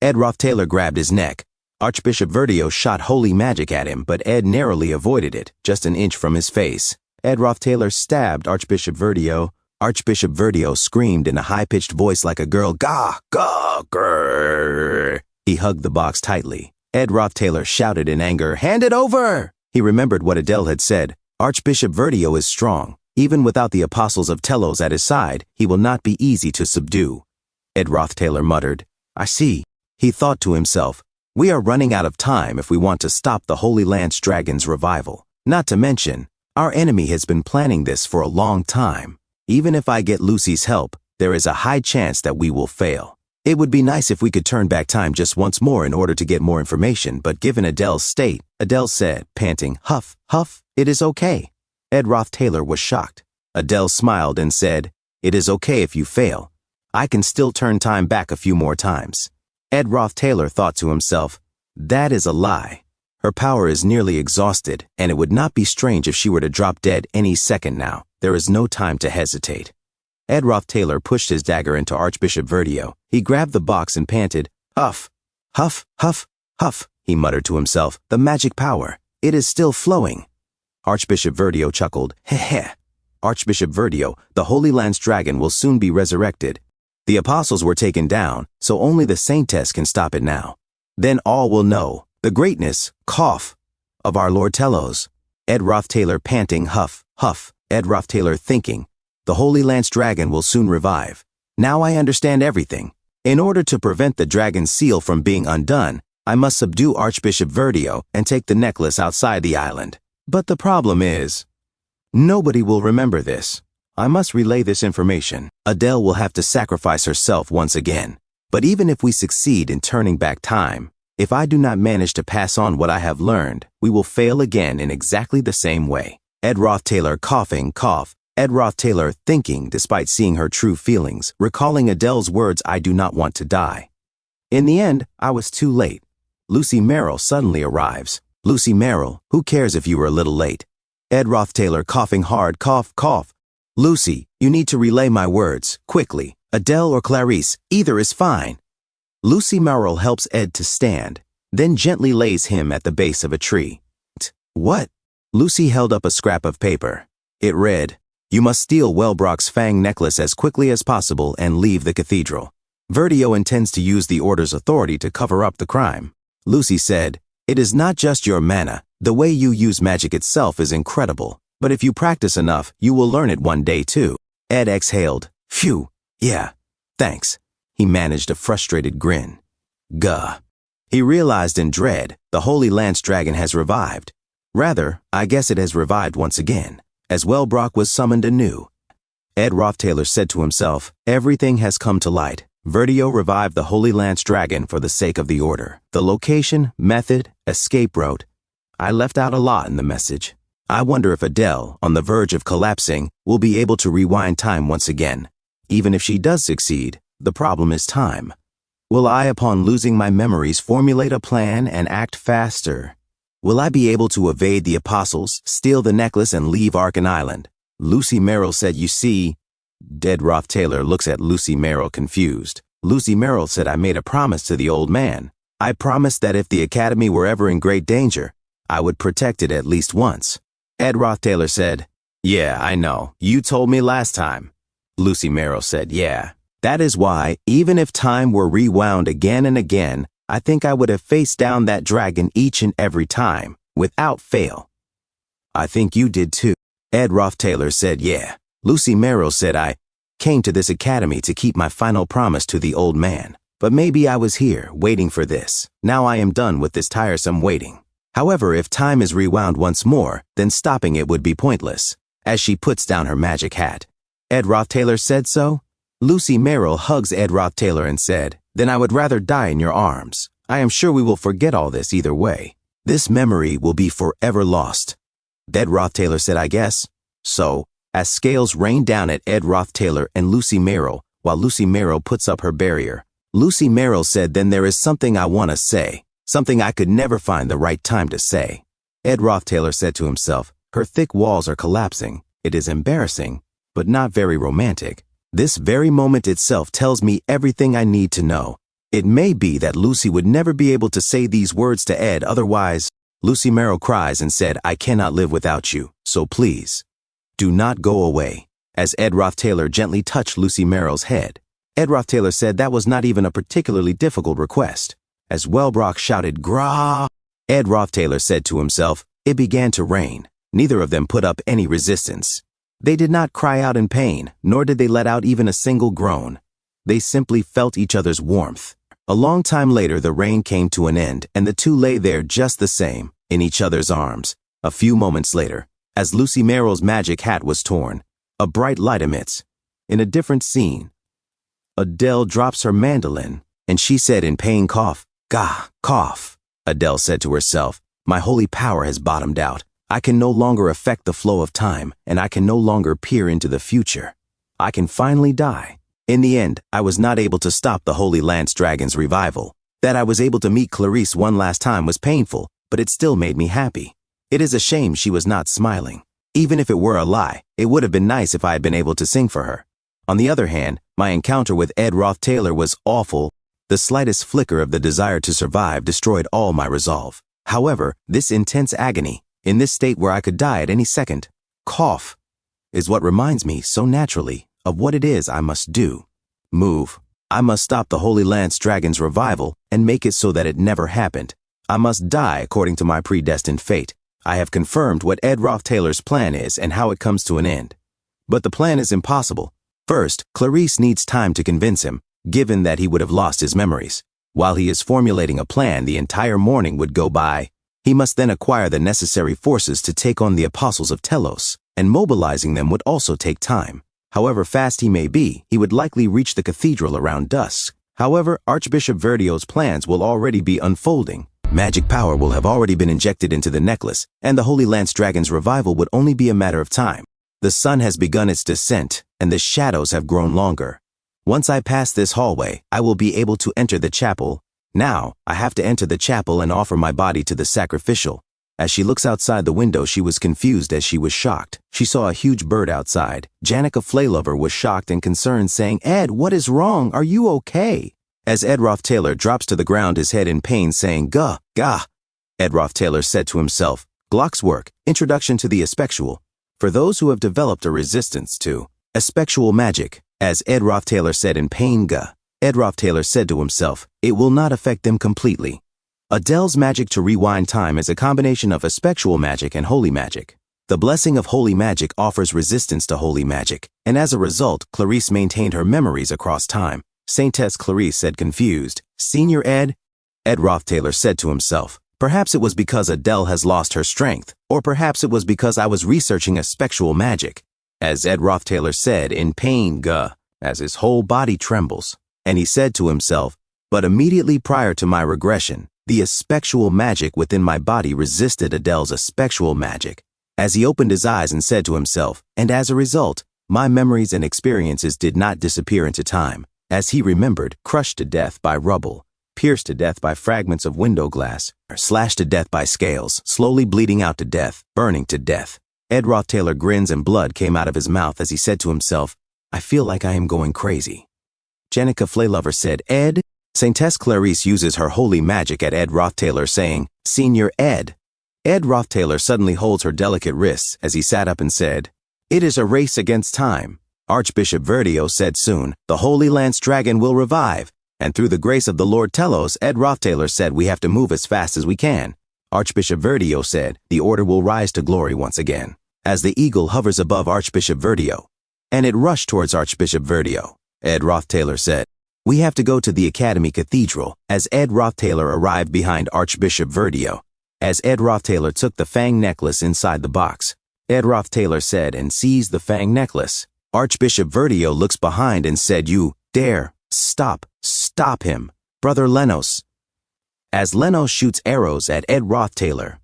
Ed Rothtailor grabbed his neck. Archbishop Verdio shot holy magic at him, but Ed narrowly avoided it, just an inch from his face. Ed Rothtailor stabbed Archbishop Verdio. Archbishop Verdio screamed in a high-pitched voice like a girl, "Gah, gah, grrr." He hugged the box tightly. Ed Rothtailor shouted in anger, "Hand it over!" He remembered what Adele had said. Archbishop Verdio is strong. Even without the apostles of Telos at his side, he will not be easy to subdue. Ed Rothtailor muttered, "I see." He thought to himself, "We are running out of time if we want to stop the Holy Lance Dragon's revival. Not to mention, our enemy has been planning this for a long time. Even if I get Lucy's help, there is a high chance that we will fail. It would be nice if we could turn back time just once more in order to get more information, but given Adele's state," Adele said, panting, "Huff, huff, it is okay." Ed Rothtailor was shocked. Adele smiled and said, "It is okay if you fail. I can still turn time back a few more times." Ed Rothtailor thought to himself, "That is a lie. Her power is nearly exhausted, and it would not be strange if she were to drop dead any second now. There is no time to hesitate." Ed Rothtailor pushed his dagger into Archbishop Verdio. He grabbed the box and panted, "Huff, huff, huff, huff," he muttered to himself, "the magic power. It is still flowing." Archbishop Verdio chuckled, "Heh heh. Archbishop Verdio, the Holy Lance Dragon will soon be resurrected. The apostles were taken down, so only the saintess can stop it now. Then all will know the greatness, cough, of our Lord Telos." Ed Rothtailor panting, huff, huff. Ed Rothtailor thinking, "The Holy Lance Dragon will soon revive. Now I understand everything. In order to prevent the dragon's seal from being undone, I must subdue Archbishop Verdio and take the necklace outside the island. But the problem is, nobody will remember this. I must relay this information. Adele will have to sacrifice herself once again. But even if we succeed in turning back time, if I do not manage to pass on what I have learned, we will fail again in exactly the same way." Ed Rothtailor coughing, cough. Ed Rothtailor thinking despite seeing her true feelings, recalling Adele's words, "I do not want to die." In the end, I was too late. Lucy Merrill suddenly arrives. Lucy Merrill, who cares if you were a little late? Ed Rothtailor coughing hard, cough, cough. "Lucy, you need to relay my words, quickly. Adele or Clarice, either is fine." Lucy Merrill helps Ed to stand, then gently lays him at the base of a tree. "What?" Lucy held up a scrap of paper. It read, "You must steal Wellbrock's Fang necklace as quickly as possible and leave the cathedral. Verdio intends to use the Order's authority to cover up the crime." Lucy said, "It is not just your mana. The way you use magic itself is incredible. But if you practice enough, you will learn it one day too." Ed exhaled. "Phew, yeah, thanks." He managed a frustrated grin. Gah. He realized in dread, the Holy Lance Dragon has revived. Rather, I guess it has revived once again, as Wellbrock was summoned anew. Ed Rothtailor said to himself, "Everything has come to light. Verdio revived the Holy Lance Dragon for the sake of the Order. The location, method, escape route. I left out a lot in the message. I wonder if Adele, on the verge of collapsing, will be able to rewind time once again. Even if she does succeed, the problem is time. Will I, upon losing my memories, formulate a plan and act faster? Will I be able to evade the apostles, steal the necklace, and leave Arkan Island?" Lucy Merrill said, "You see." Ed Rothtailor looks at Lucy Merrill confused. Lucy Merrill said, I made a promise to the old man. I promised that if the academy were ever in great danger, I would protect it at least once. Ed Roth Taylor said, Yeah, I know. You told me last time. Lucy Merrill said, Yeah. That is why, even if time were rewound again and again, I think I would have faced down that dragon each and every time, without fail. I think you did too. Ed Roth Taylor said, Yeah. Lucy Merrill said, I came to this academy to keep my final promise to the old man. But maybe I was here, waiting for this. Now I am done with this tiresome waiting. However, if time is rewound once more, then stopping it would be pointless. As she puts down her magic hat. Ed Roth Taylor said so? Lucy Merrill hugs Ed Roth Taylor and said, Then I would rather die in your arms. I am sure we will forget all this either way. This memory will be forever lost. Ed Roth Taylor said, I guess. So, as scales rain down at Ed Roth Taylor and Lucy Merrill, while Lucy Merrill puts up her barrier, Lucy Merrill said, Then there is something I want to say, something I could never find the right time to say. Ed Roth Taylor said to himself, Her thick walls are collapsing. It is embarrassing, but not very romantic. This very moment itself tells me everything I need to know. It may be that Lucy would never be able to say these words to Ed otherwise. Lucy Merrill cries and said, I cannot live without you, so please, do not go away. As Ed Roth Taylor gently touched Lucy Merrill's head, Ed Roth Taylor said that was not even a particularly difficult request. As Wellbrock shouted, Grah! Ed Roth Taylor said to himself, It began to rain. Neither of them put up any resistance. They did not cry out in pain, nor did they let out even a single groan. They simply felt each other's warmth. A long time later, the rain came to an end, and the two lay there just the same, in each other's arms. A few moments later, as Lucy Merrill's magic hat was torn, a bright light emits. In a different scene, Adele drops her mandolin, and she said in pain, Cough, gah, cough. Adele said to herself, My holy power has bottomed out. I can no longer affect the flow of time, and I can no longer peer into the future. I can finally die. In the end, I was not able to stop the Holy Lance Dragon's revival. That I was able to meet Clarice one last time was painful, but it still made me happy. It is a shame she was not smiling. Even if it were a lie, it would have been nice if I had been able to sing for her. On the other hand, my encounter with Ed Roth Taylor was awful. The slightest flicker of the desire to survive destroyed all my resolve. However, this intense agony, in this state where I could die at any second, cough, is what reminds me so naturally of what it is I must do. Move. I must stop the Holy Lance Dragon's revival and make it so that it never happened. I must die according to my predestined fate. I have confirmed what Ed Roth Taylor's plan is and how it comes to an end. But the plan is impossible. First, Clarice needs time to convince him, given that he would have lost his memories. While he is formulating a plan, the entire morning would go by. He must then acquire the necessary forces to take on the apostles of Telos, and mobilizing them would also take time. However fast he may be, he would likely reach the cathedral around dusk. However, Archbishop Verdio's plans will already be unfolding. Magic power will have already been injected into the necklace, and the Holy Lance Dragon's revival would only be a matter of time. The sun has begun its descent, and the shadows have grown longer. Once I pass this hallway, I will be able to enter the chapel. Now, I have to enter the chapel and offer my body to the sacrificial. As she looks outside the window, she was confused as she was shocked. She saw a huge bird outside. Janica Flaylover was shocked and concerned, saying, Ed, what is wrong? Are you okay? As Ed Roth Taylor drops to the ground, his head in pain, saying, Gah, gah. Ed Roth Taylor said to himself, Glock's work, Introduction to the Aspectual. For those who have developed a resistance to aspectual magic, as Ed Roth Taylor said in pain, gah. Ed Roth Taylor said to himself, it will not affect them completely. Adele's magic to rewind time is a combination of aspectual magic and holy magic. The blessing of holy magic offers resistance to holy magic, and as a result, Clarice maintained her memories across time. Saintess Clarice said confused, Senior Ed? Ed Roth Taylor said to himself, perhaps it was because Adele has lost her strength, or perhaps it was because I was researching aspectual magic. As Ed Roth Taylor said in pain, gah, as his whole body trembles. And he said to himself, but immediately prior to my regression, the aspectual magic within my body resisted Adele's aspectual magic. As he opened his eyes and said to himself, and as a result, my memories and experiences did not disappear into time. As he remembered, crushed to death by rubble, pierced to death by fragments of window glass, or slashed to death by scales, slowly bleeding out to death, burning to death. Ed Roth Taylor grins and blood came out of his mouth as he said to himself, I feel like I am going crazy. Janica Flaylover said, Ed? Saintess Clarice uses her holy magic at Ed Rothtaylor, saying, Senior Ed. Ed Rothtaylor suddenly holds her delicate wrists as he sat up and said, It is a race against time. Archbishop Verdio said soon, the Holy Lance Dragon will revive. And through the grace of the Lord Telos, Ed Rothtaylor said we have to move as fast as we can. Archbishop Verdio said, the order will rise to glory once again. As the eagle hovers above Archbishop Verdio. And it rushed towards Archbishop Verdio. Ed Rothtaylor said, We have to go to the Academy Cathedral, as Ed Rothtaylor arrived behind Archbishop Verdio. As Ed Rothtaylor took the fang necklace inside the box, Ed Rothtaylor said and seized the fang necklace. Archbishop Verdio looks behind and said, You dare, stop him, Brother Lenos. As Lenos shoots arrows at Ed Rothtaylor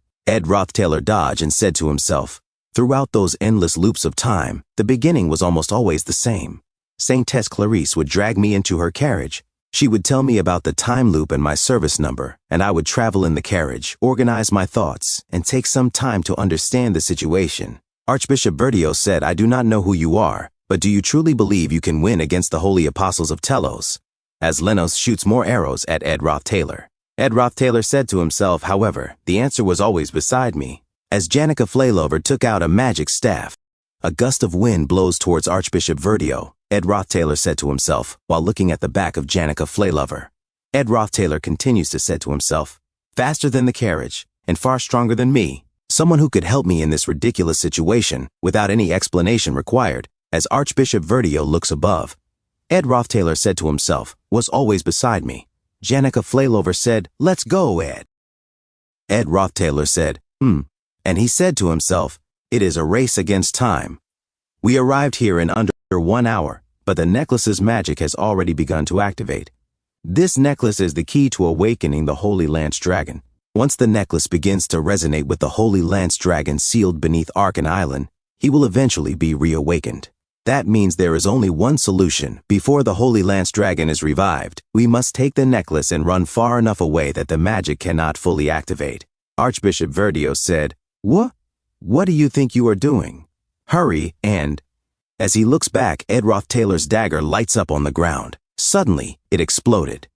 dodged and said to himself, Throughout those endless loops of time, the beginning was almost always the same. Saintess Clarice would drag me into her carriage. She would tell me about the time loop and my service number, and I would travel in the carriage, organize my thoughts, and take some time to understand the situation. Archbishop Verdio said, I do not know who you are, but do you truly believe you can win against the holy apostles of Telos? As Lenos shoots more arrows at Ed Rothtaylor. Ed Rothtaylor said to himself, however, the answer was always beside me. As Janica Flaylover took out a magic staff, a gust of wind blows towards Archbishop Verdio. Ed Rothtaylor said to himself, while looking at the back of Janica Flaylover. Ed Rothtaylor continues to say to himself, faster than the carriage, and far stronger than me, someone who could help me in this ridiculous situation, without any explanation required. As Archbishop Verdio looks above, Ed Rothtaylor said to himself, was always beside me. Janica Flaylover said, let's go, Ed. Ed Rothtaylor said, and he said to himself, it is a race against time. We arrived here in under 1 hour, but the necklace's magic has already begun to activate. This necklace is the key to awakening the Holy Lance Dragon. Once the necklace begins to resonate with the Holy Lance Dragon sealed beneath Arkan Island, he will eventually be reawakened. That means there is only one solution. Before the Holy Lance Dragon is revived, we must take the necklace and run far enough away that the magic cannot fully activate. Archbishop Verdio said, What do you think you are doing? Hurry, and... As he looks back, Ed Rothtaylor's dagger lights up on the ground. Suddenly, it exploded.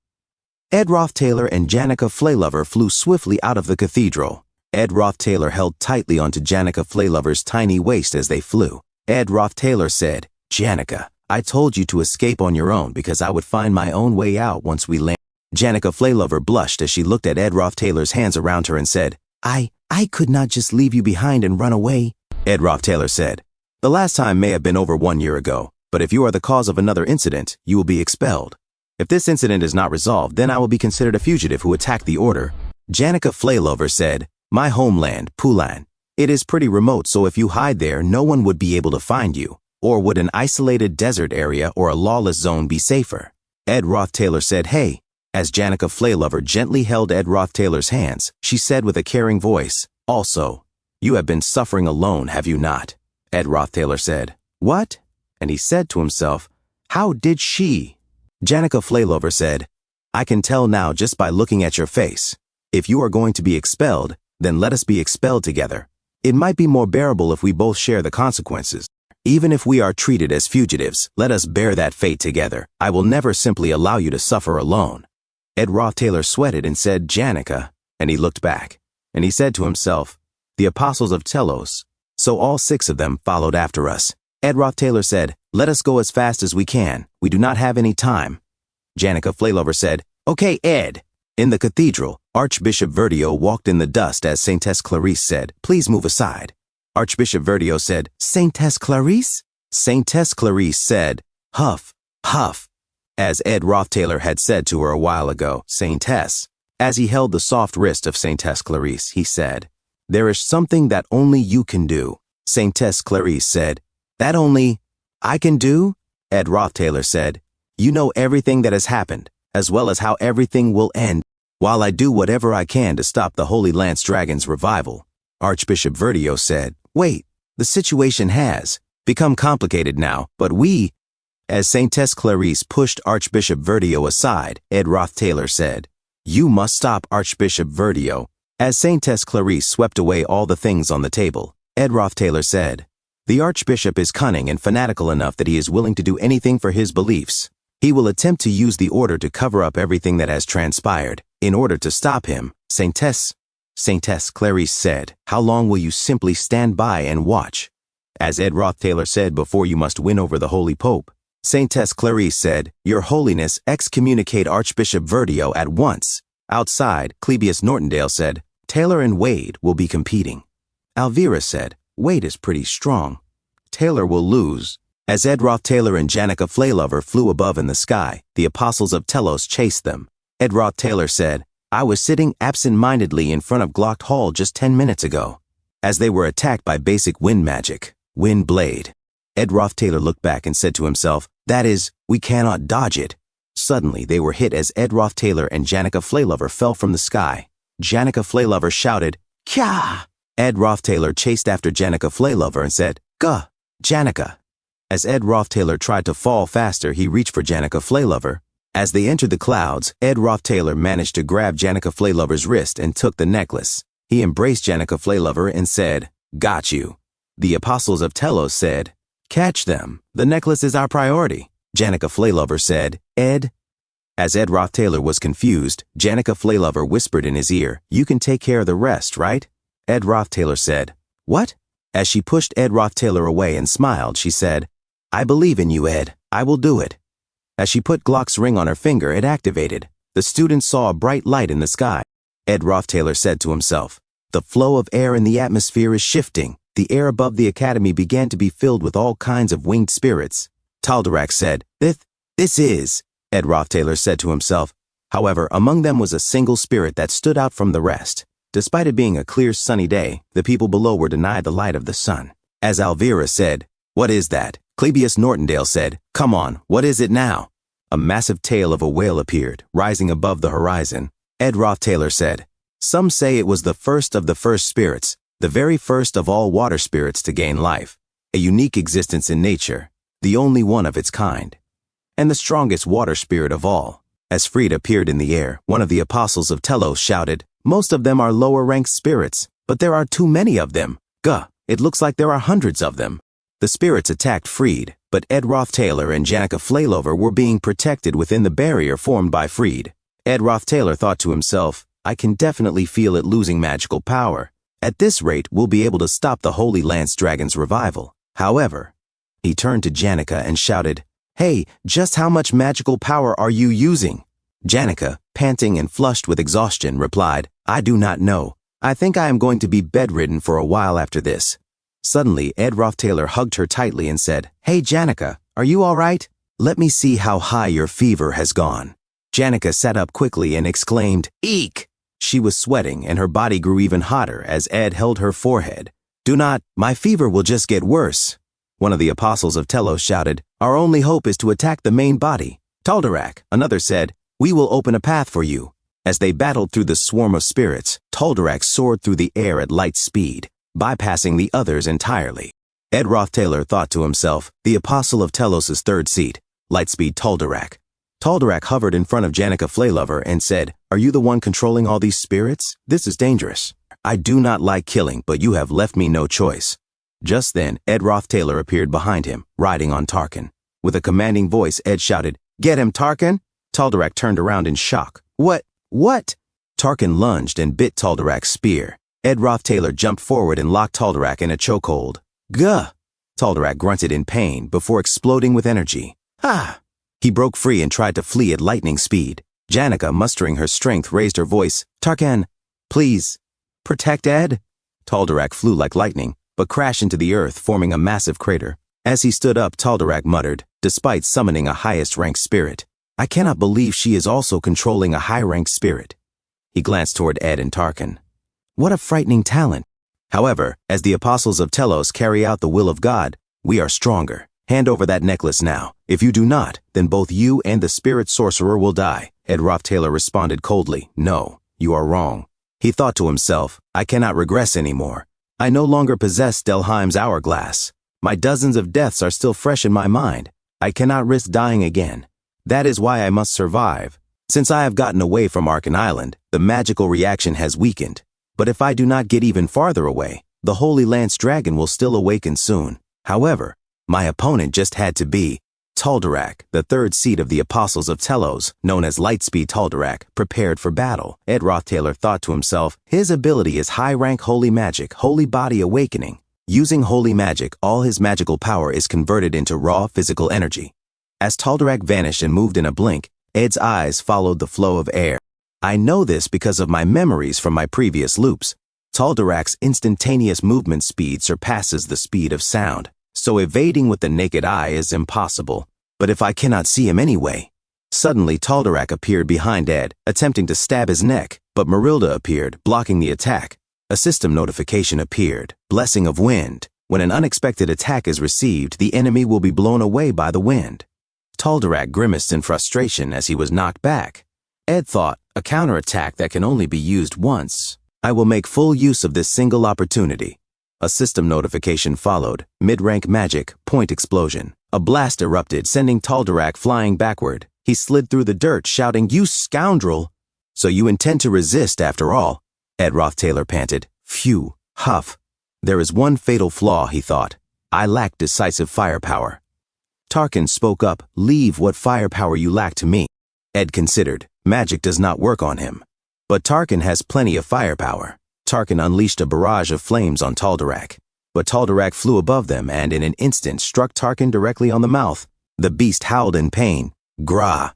Ed Rothtaylor and Janica Flaylover flew swiftly out of the cathedral. Ed Rothtaylor held tightly onto Janica Flaylover's tiny waist as they flew. Ed Rothtaylor said, Janica, I told you to escape on your own because I would find my own way out once we land. Janica Flaylover blushed as she looked at Ed Rothtaylor's hands around her and said, I could not just leave you behind and run away. Ed Rothtaylor said, the last time may have been over 1 year ago, but if you are the cause of another incident, you will be expelled. If this incident is not resolved, then I will be considered a fugitive who attacked the order. Janica Flaylover said, my homeland, Pulan. It is pretty remote, so if you hide there, no one would be able to find you. Or would an isolated desert area or a lawless zone be safer? Ed Rothtaylor said, hey. As Janica Flaylover gently held Ed Rothtaylor's hands, she said with a caring voice, also, you have been suffering alone, have you not? Ed Rothtaylor said, what? And he said to himself, how did she? Janica Flaylover said, I can tell now just by looking at your face. If you are going to be expelled, then let us be expelled together. It might be more bearable if we both share the consequences. Even if we are treated as fugitives, let us bear that fate together. I will never simply allow you to suffer alone. Ed Rothtaylor sweated and said, Janica, and he looked back, and he said to himself, the apostles of Telos. So all 6 of them followed after us. Ed Rothtaylor said, let us go as fast as we can. We do not have any time. Janica Flaylover said, okay, Ed. In the cathedral, Archbishop Verdio walked in the dust as Saintess Clarice said, please move aside. Archbishop Verdio said, Saintess Clarice? Saintess Clarice said, huff, huff. As Ed Rothtaylor had said to her a while ago, Saintess. As he held the soft wrist of Saintess Clarice, he said, there is something that only you can do. Saintess Clarice said, that only I can do? Ed Rothtaylor said, you know everything that has happened, as well as how everything will end, while I do whatever I can to stop the Holy Lance Dragon's revival. Archbishop Verdio said, wait, the situation has become complicated now, but we... As Saintess Clarice pushed Archbishop Verdio aside, Ed Rothtaylor said, you must stop Archbishop Verdio. As Saintess Clarice swept away all the things on the table, Ed Rothtaylor said, the Archbishop is cunning and fanatical enough that he is willing to do anything for his beliefs. He will attempt to use the order to cover up everything that has transpired. In order to stop him, Saintess Clarice said, how long will you simply stand by and watch? As Ed Roth Taylor said before, you must win over the Holy Pope. Saintess Clarice said, Your Holiness, excommunicate Archbishop Verdio at once. Outside, Clebius Nortondale said, Taylor and Wade will be competing. Alvira said, Wade is pretty strong. Taylor will lose. As Ed Roth Taylor and Janica Flaylover flew above in the sky, the apostles of Telos chased them. Ed Roth Taylor said, I was sitting absent-mindedly in front of Glock Hall just 10 minutes ago. As they were attacked by basic wind magic, Wind Blade. Ed Roth Taylor looked back and said to himself, that is, we cannot dodge it. Suddenly, they were hit as Ed Roth Taylor and Janica Flaylover fell from the sky. Janica Flaylover shouted, Kya! Ed Roth Taylor chased after Janica Flaylover and said, Guh, Janica. As Ed Roth Taylor tried to fall faster, he reached for Janica Flaylover. As they entered the clouds, Ed Roth Taylor managed to grab Janica Flaylover's wrist and took the necklace. He embraced Janica Flaylover and said, Got you. The apostles of Telos said, Catch them. The necklace is our priority. Janica Flaylover said, Ed. As Ed Roth Taylor was confused, Janica Flaylover whispered in his ear, You can take care of the rest, right? Ed Roth Taylor said, What? As she pushed Ed Roth Taylor away and smiled, she said, I believe in you, Ed. I will do it. As she put Glock's ring on her finger, it activated. The students saw a bright light in the sky. Ed Roth Taylor said to himself, The flow of air in the atmosphere is shifting. The air above the academy began to be filled with all kinds of winged spirits. Taldarak said, This is, Ed Roth Taylor said to himself. However, among them was a single spirit that stood out from the rest. Despite it being a clear sunny day, the people below were denied the light of the sun. As Alvira said, What is that? Clebius Nortondale said, Come on, what is it now? A massive tail of a whale appeared, rising above the horizon. Ed Roth Taylor said, Some say it was the first of the first spirits, the very first of all water spirits to gain life, a unique existence in nature, the only one of its kind, and the strongest water spirit of all. As Freed appeared in the air, one of the apostles of Telos shouted, Most of them are lower-ranked spirits, but there are too many of them. Guh, it looks like there are hundreds of them. The spirits attacked Freed, but Ed Roth Taylor and Janica Flaylover were being protected within the barrier formed by Freed. Ed Roth Taylor thought to himself, I can definitely feel it losing magical power. At this rate, we'll be able to stop the Holy Lance Dragon's revival. However, he turned to Janica and shouted, Hey, just how much magical power are you using? Janica, panting and flushed with exhaustion, replied, I do not know. I think I am going to be bedridden for a while after this. Suddenly, Ed Roth Taylor hugged her tightly and said, Hey, Janica, are you all right? Let me see how high your fever has gone. Janica sat up quickly and exclaimed, Eek! She was sweating and her body grew even hotter as Ed held her forehead. Do not, my fever will just get worse. One of the apostles of Telos shouted, Our only hope is to attack the main body. Taldarak, another said, We will open a path for you. As they battled through the swarm of spirits, Taldarak soared through the air at light speed, bypassing the others entirely. Ed Roth Taylor thought to himself, the apostle of Telos's third seat, Lightspeed Taldarak. Taldarak hovered in front of Janica Flaylover and said, Are you the one controlling all these spirits? This is dangerous. I do not like killing, but you have left me no choice. Just then, Ed Roth Taylor appeared behind him, riding on Tarkin. With a commanding voice, Ed shouted, Get him, Tarkin! Taldarak turned around in shock. What? Tarkin lunged and bit Taldarak's spear. Ed Roth Taylor jumped forward and locked Taldarak in a chokehold. Gah! Taldarak grunted in pain before exploding with energy. Ha! He broke free and tried to flee at lightning speed. Janica, mustering her strength, raised her voice. Tarkin, please, protect Ed. Taldarak flew like lightning, but crashed into the earth, forming a massive crater. As he stood up, Taldarak muttered, despite summoning a highest-ranked spirit, I cannot believe she is also controlling a high-ranked spirit. He glanced toward Ed and Tarkin. What a frightening talent. However, as the apostles of Telos carry out the will of God, we are stronger. Hand over that necklace now. If you do not, then both you and the spirit sorcerer will die. Ed Roth Taylor responded coldly, No, you are wrong. He thought to himself, I cannot regress anymore. I no longer possess Stelheim's hourglass. My dozens of deaths are still fresh in my mind. I cannot risk dying again. That is why I must survive. Since I have gotten away from Arkan Island, the magical reaction has weakened. But if I do not get even farther away, the Holy Lance Dragon will still awaken soon. However, my opponent just had to be. Tal'Darak, the third seed of the Apostles of Telos, known as Lightspeed Tal'Darak, prepared for battle. Ed Rothtailor thought to himself, his ability is high-rank holy magic, holy body awakening. Using holy magic, all his magical power is converted into raw physical energy. As Tal'Darak vanished and moved in a blink, Ed's eyes followed the flow of air. I know this because of my memories from my previous loops. Tal'Darak's instantaneous movement speed surpasses the speed of sound, so evading with the naked eye is impossible. But if I cannot see him anyway? Suddenly Tal'Darak appeared behind Ed, attempting to stab his neck, but Marilda appeared, blocking the attack. A system notification appeared, blessing of wind. When an unexpected attack is received, the enemy will be blown away by the wind. Tal'Darak grimaced in frustration as he was knocked back. Ed thought, a counterattack that can only be used once. I will make full use of this single opportunity. A system notification followed, mid-rank magic, point explosion. A blast erupted, sending Tal'Darak flying backward. He slid through the dirt, shouting, "You scoundrel!" So you intend to resist after all? Ed Rothtailor panted. Phew, huff. There is one fatal flaw, he thought. I lack decisive firepower. Tarkin spoke up, leave what firepower you lack to me. Ed considered, magic does not work on him. But Tarkin has plenty of firepower. Tarkin unleashed a barrage of flames on Tal'Darak. But Tal'Darak flew above them and in an instant struck Tarkin directly on the mouth. The beast howled in pain. Grah.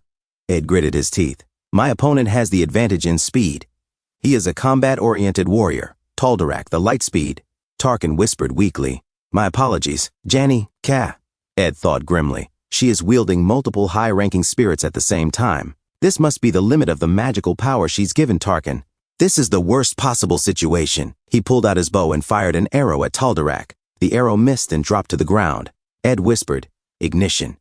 Ed gritted his teeth. My opponent has the advantage in speed. He is a combat-oriented warrior. Tal'Darak, the light speed. Tarkin whispered weakly. My apologies, Janny, Ka. Ed thought grimly. She is wielding multiple high-ranking spirits at the same time. This must be the limit of the magical power she's given Tarkin. This is the worst possible situation. He pulled out his bow and fired an arrow at Tal'Darak. The arrow missed and dropped to the ground. Ed whispered, ignition.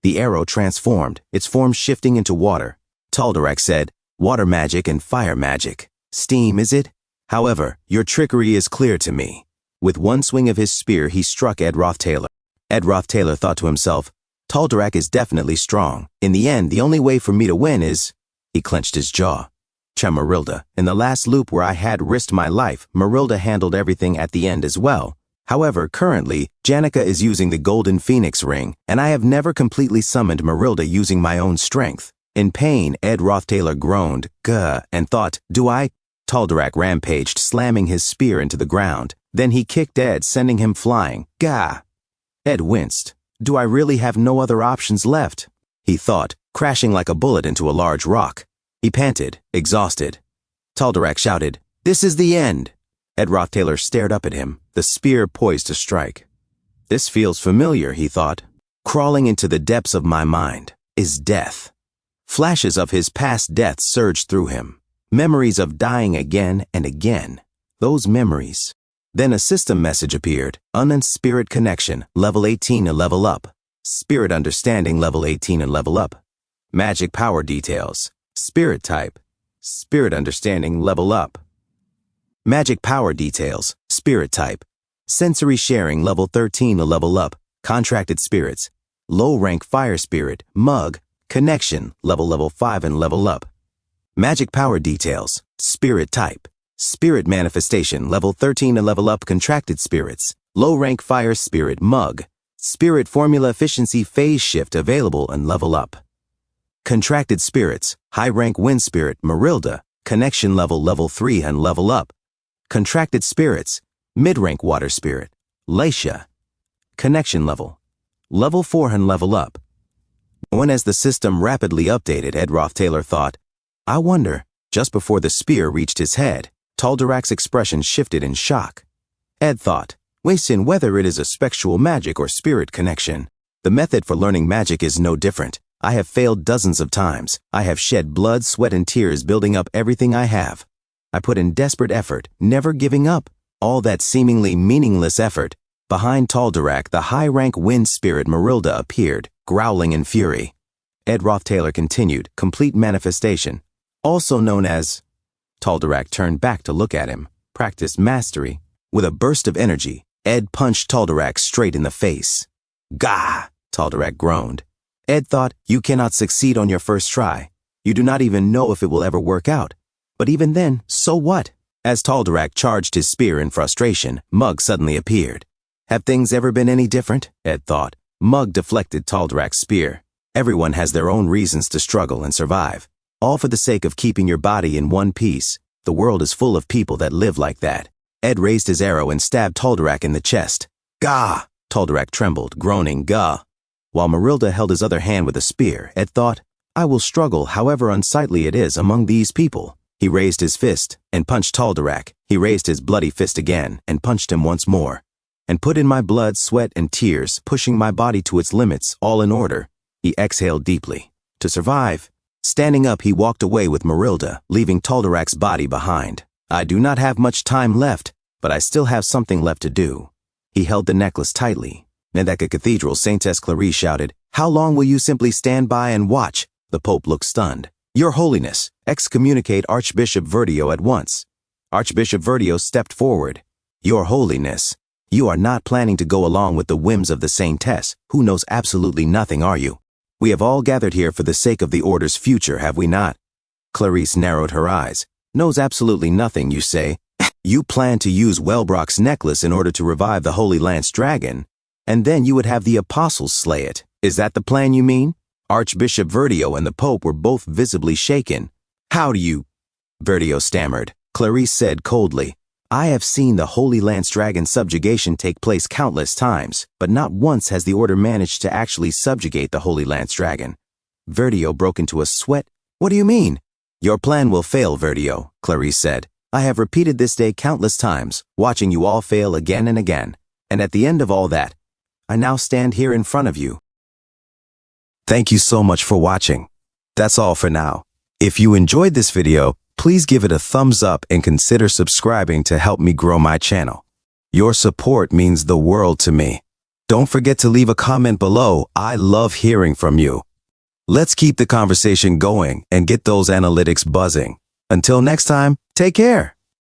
The arrow transformed, its form shifting into water. Tal'Darak said, water magic and fire magic. Steam, is it? However, your trickery is clear to me. With one swing of his spear, he struck Ed Rothtailor. Ed Rothtailor thought to himself, Tal'Darak is definitely strong. In the end, the only way for me to win is... He clenched his jaw. Marilda, in the last loop where I had risked my life, Marilda handled everything at the end as well. However, currently, Janica is using the Golden Phoenix Ring, and I have never completely summoned Marilda using my own strength. In pain, Ed Rothtailor groaned, "Gah," and thought, do I? Tal'Darak rampaged, slamming his spear into the ground. Then he kicked Ed, sending him flying. Gah! Ed winced. Do I really have no other options left? He thought, crashing like a bullet into a large rock. He panted, exhausted. Tal'Darak shouted, this is the end! Ed Rothtailor stared up at him, the spear poised to strike. This feels familiar, he thought. Crawling into the depths of my mind is death. Flashes of his past death surged through him. Memories of dying again and again. Those memories. Then a system message appeared. Unknown spirit connection, level 18 and level up. Spirit understanding, level 18 and level up. Magic power details. Spirit type. Spirit understanding, level up. Magic power details. Spirit type. Sensory sharing, level 13 to level up. Contracted spirits. Low rank fire spirit, mug. Connection, level 5 and level up. Magic power details. Spirit type. Spirit manifestation, level 13 and level up. Contracted spirits. Low rank fire spirit, mug. Spirit formula efficiency phase shift available and level up. Contracted spirits. High rank wind spirit, Marilda. Connection level 3 and level up. Contracted spirits. Mid-rank water spirit, Laisha. Connection level 4 and level up. When as the system rapidly updated, Ed Rothtailor thought, I wonder, just before the spear reached his head, Tal'Darak's expression shifted in shock. Ed thought, Wei-Sin, whether it is a spectral magic or spirit connection, the method for learning magic is no different. I have failed dozens of times. I have shed blood, sweat, and tears building up everything I have. I put in desperate effort, never giving up. All that seemingly meaningless effort. Behind Tal'Darak, the high-rank wind spirit Marilda appeared, growling in fury. Ed Rothtailor continued, complete manifestation, also known as... Tal'Darak turned back to look at him, practiced mastery. With a burst of energy, Ed punched Tal'Darak straight in the face. Gah! Tal'Darak groaned. Ed thought, you cannot succeed on your first try. You do not even know if it will ever work out. But even then, so what? As Tal'Darak charged his spear in frustration, Mug suddenly appeared. Have things ever been any different? Ed thought. Mug deflected Taldarak's spear. Everyone has their own reasons to struggle and survive, all for the sake of keeping your body in one piece. The world is full of people that live like that. Ed raised his arrow and stabbed Taldarak in the chest. Gah! Taldarak trembled, groaning, gah. While Marilda held his other hand with a spear, Ed thought, I will struggle however unsightly it is among these people. He raised his fist and punched Taldarak. He raised his bloody fist again and punched him once more. And put in my blood, sweat, and tears, pushing my body to its limits, all in order. He exhaled deeply. To survive. Standing up, he walked away with Marilda, leaving Taldarak's body behind. I do not have much time left, but I still have something left to do. He held the necklace tightly. And at the cathedral, Saintess Clarice shouted, How long will you simply stand by and watch? The Pope looked stunned. Your Holiness, excommunicate Archbishop Verdio at once. Archbishop Verdio stepped forward. Your Holiness, you are not planning to go along with the whims of the Saintess, who knows absolutely nothing, are you? We have all gathered here for the sake of the Order's future, have we not? Clarice narrowed her eyes. Knows absolutely nothing, you say? You plan to use Wellbrock's necklace in order to revive the Holy Lance Dragon, and then you would have the Apostles slay it. Is that the plan you mean? Archbishop Verdio and the Pope were both visibly shaken. How do you? Verdio stammered. Clarice said coldly, I have seen the Holy Lance Dragon subjugation take place countless times, but not once has the Order managed to actually subjugate the Holy Lance Dragon. Verdio broke into a sweat. What do you mean? Your plan will fail, Verdio, Clarice said. I have repeated this day countless times, watching you all fail again and again. And at the end of all that, I now stand here in front of you. Thank you so much for watching. That's all for now. If you enjoyed this video, please give it a thumbs up and consider subscribing to help me grow my channel. Your support means the world to me. Don't forget to leave a comment below. I love hearing from you. Let's keep the conversation going and get those analytics buzzing. Until next time, take care.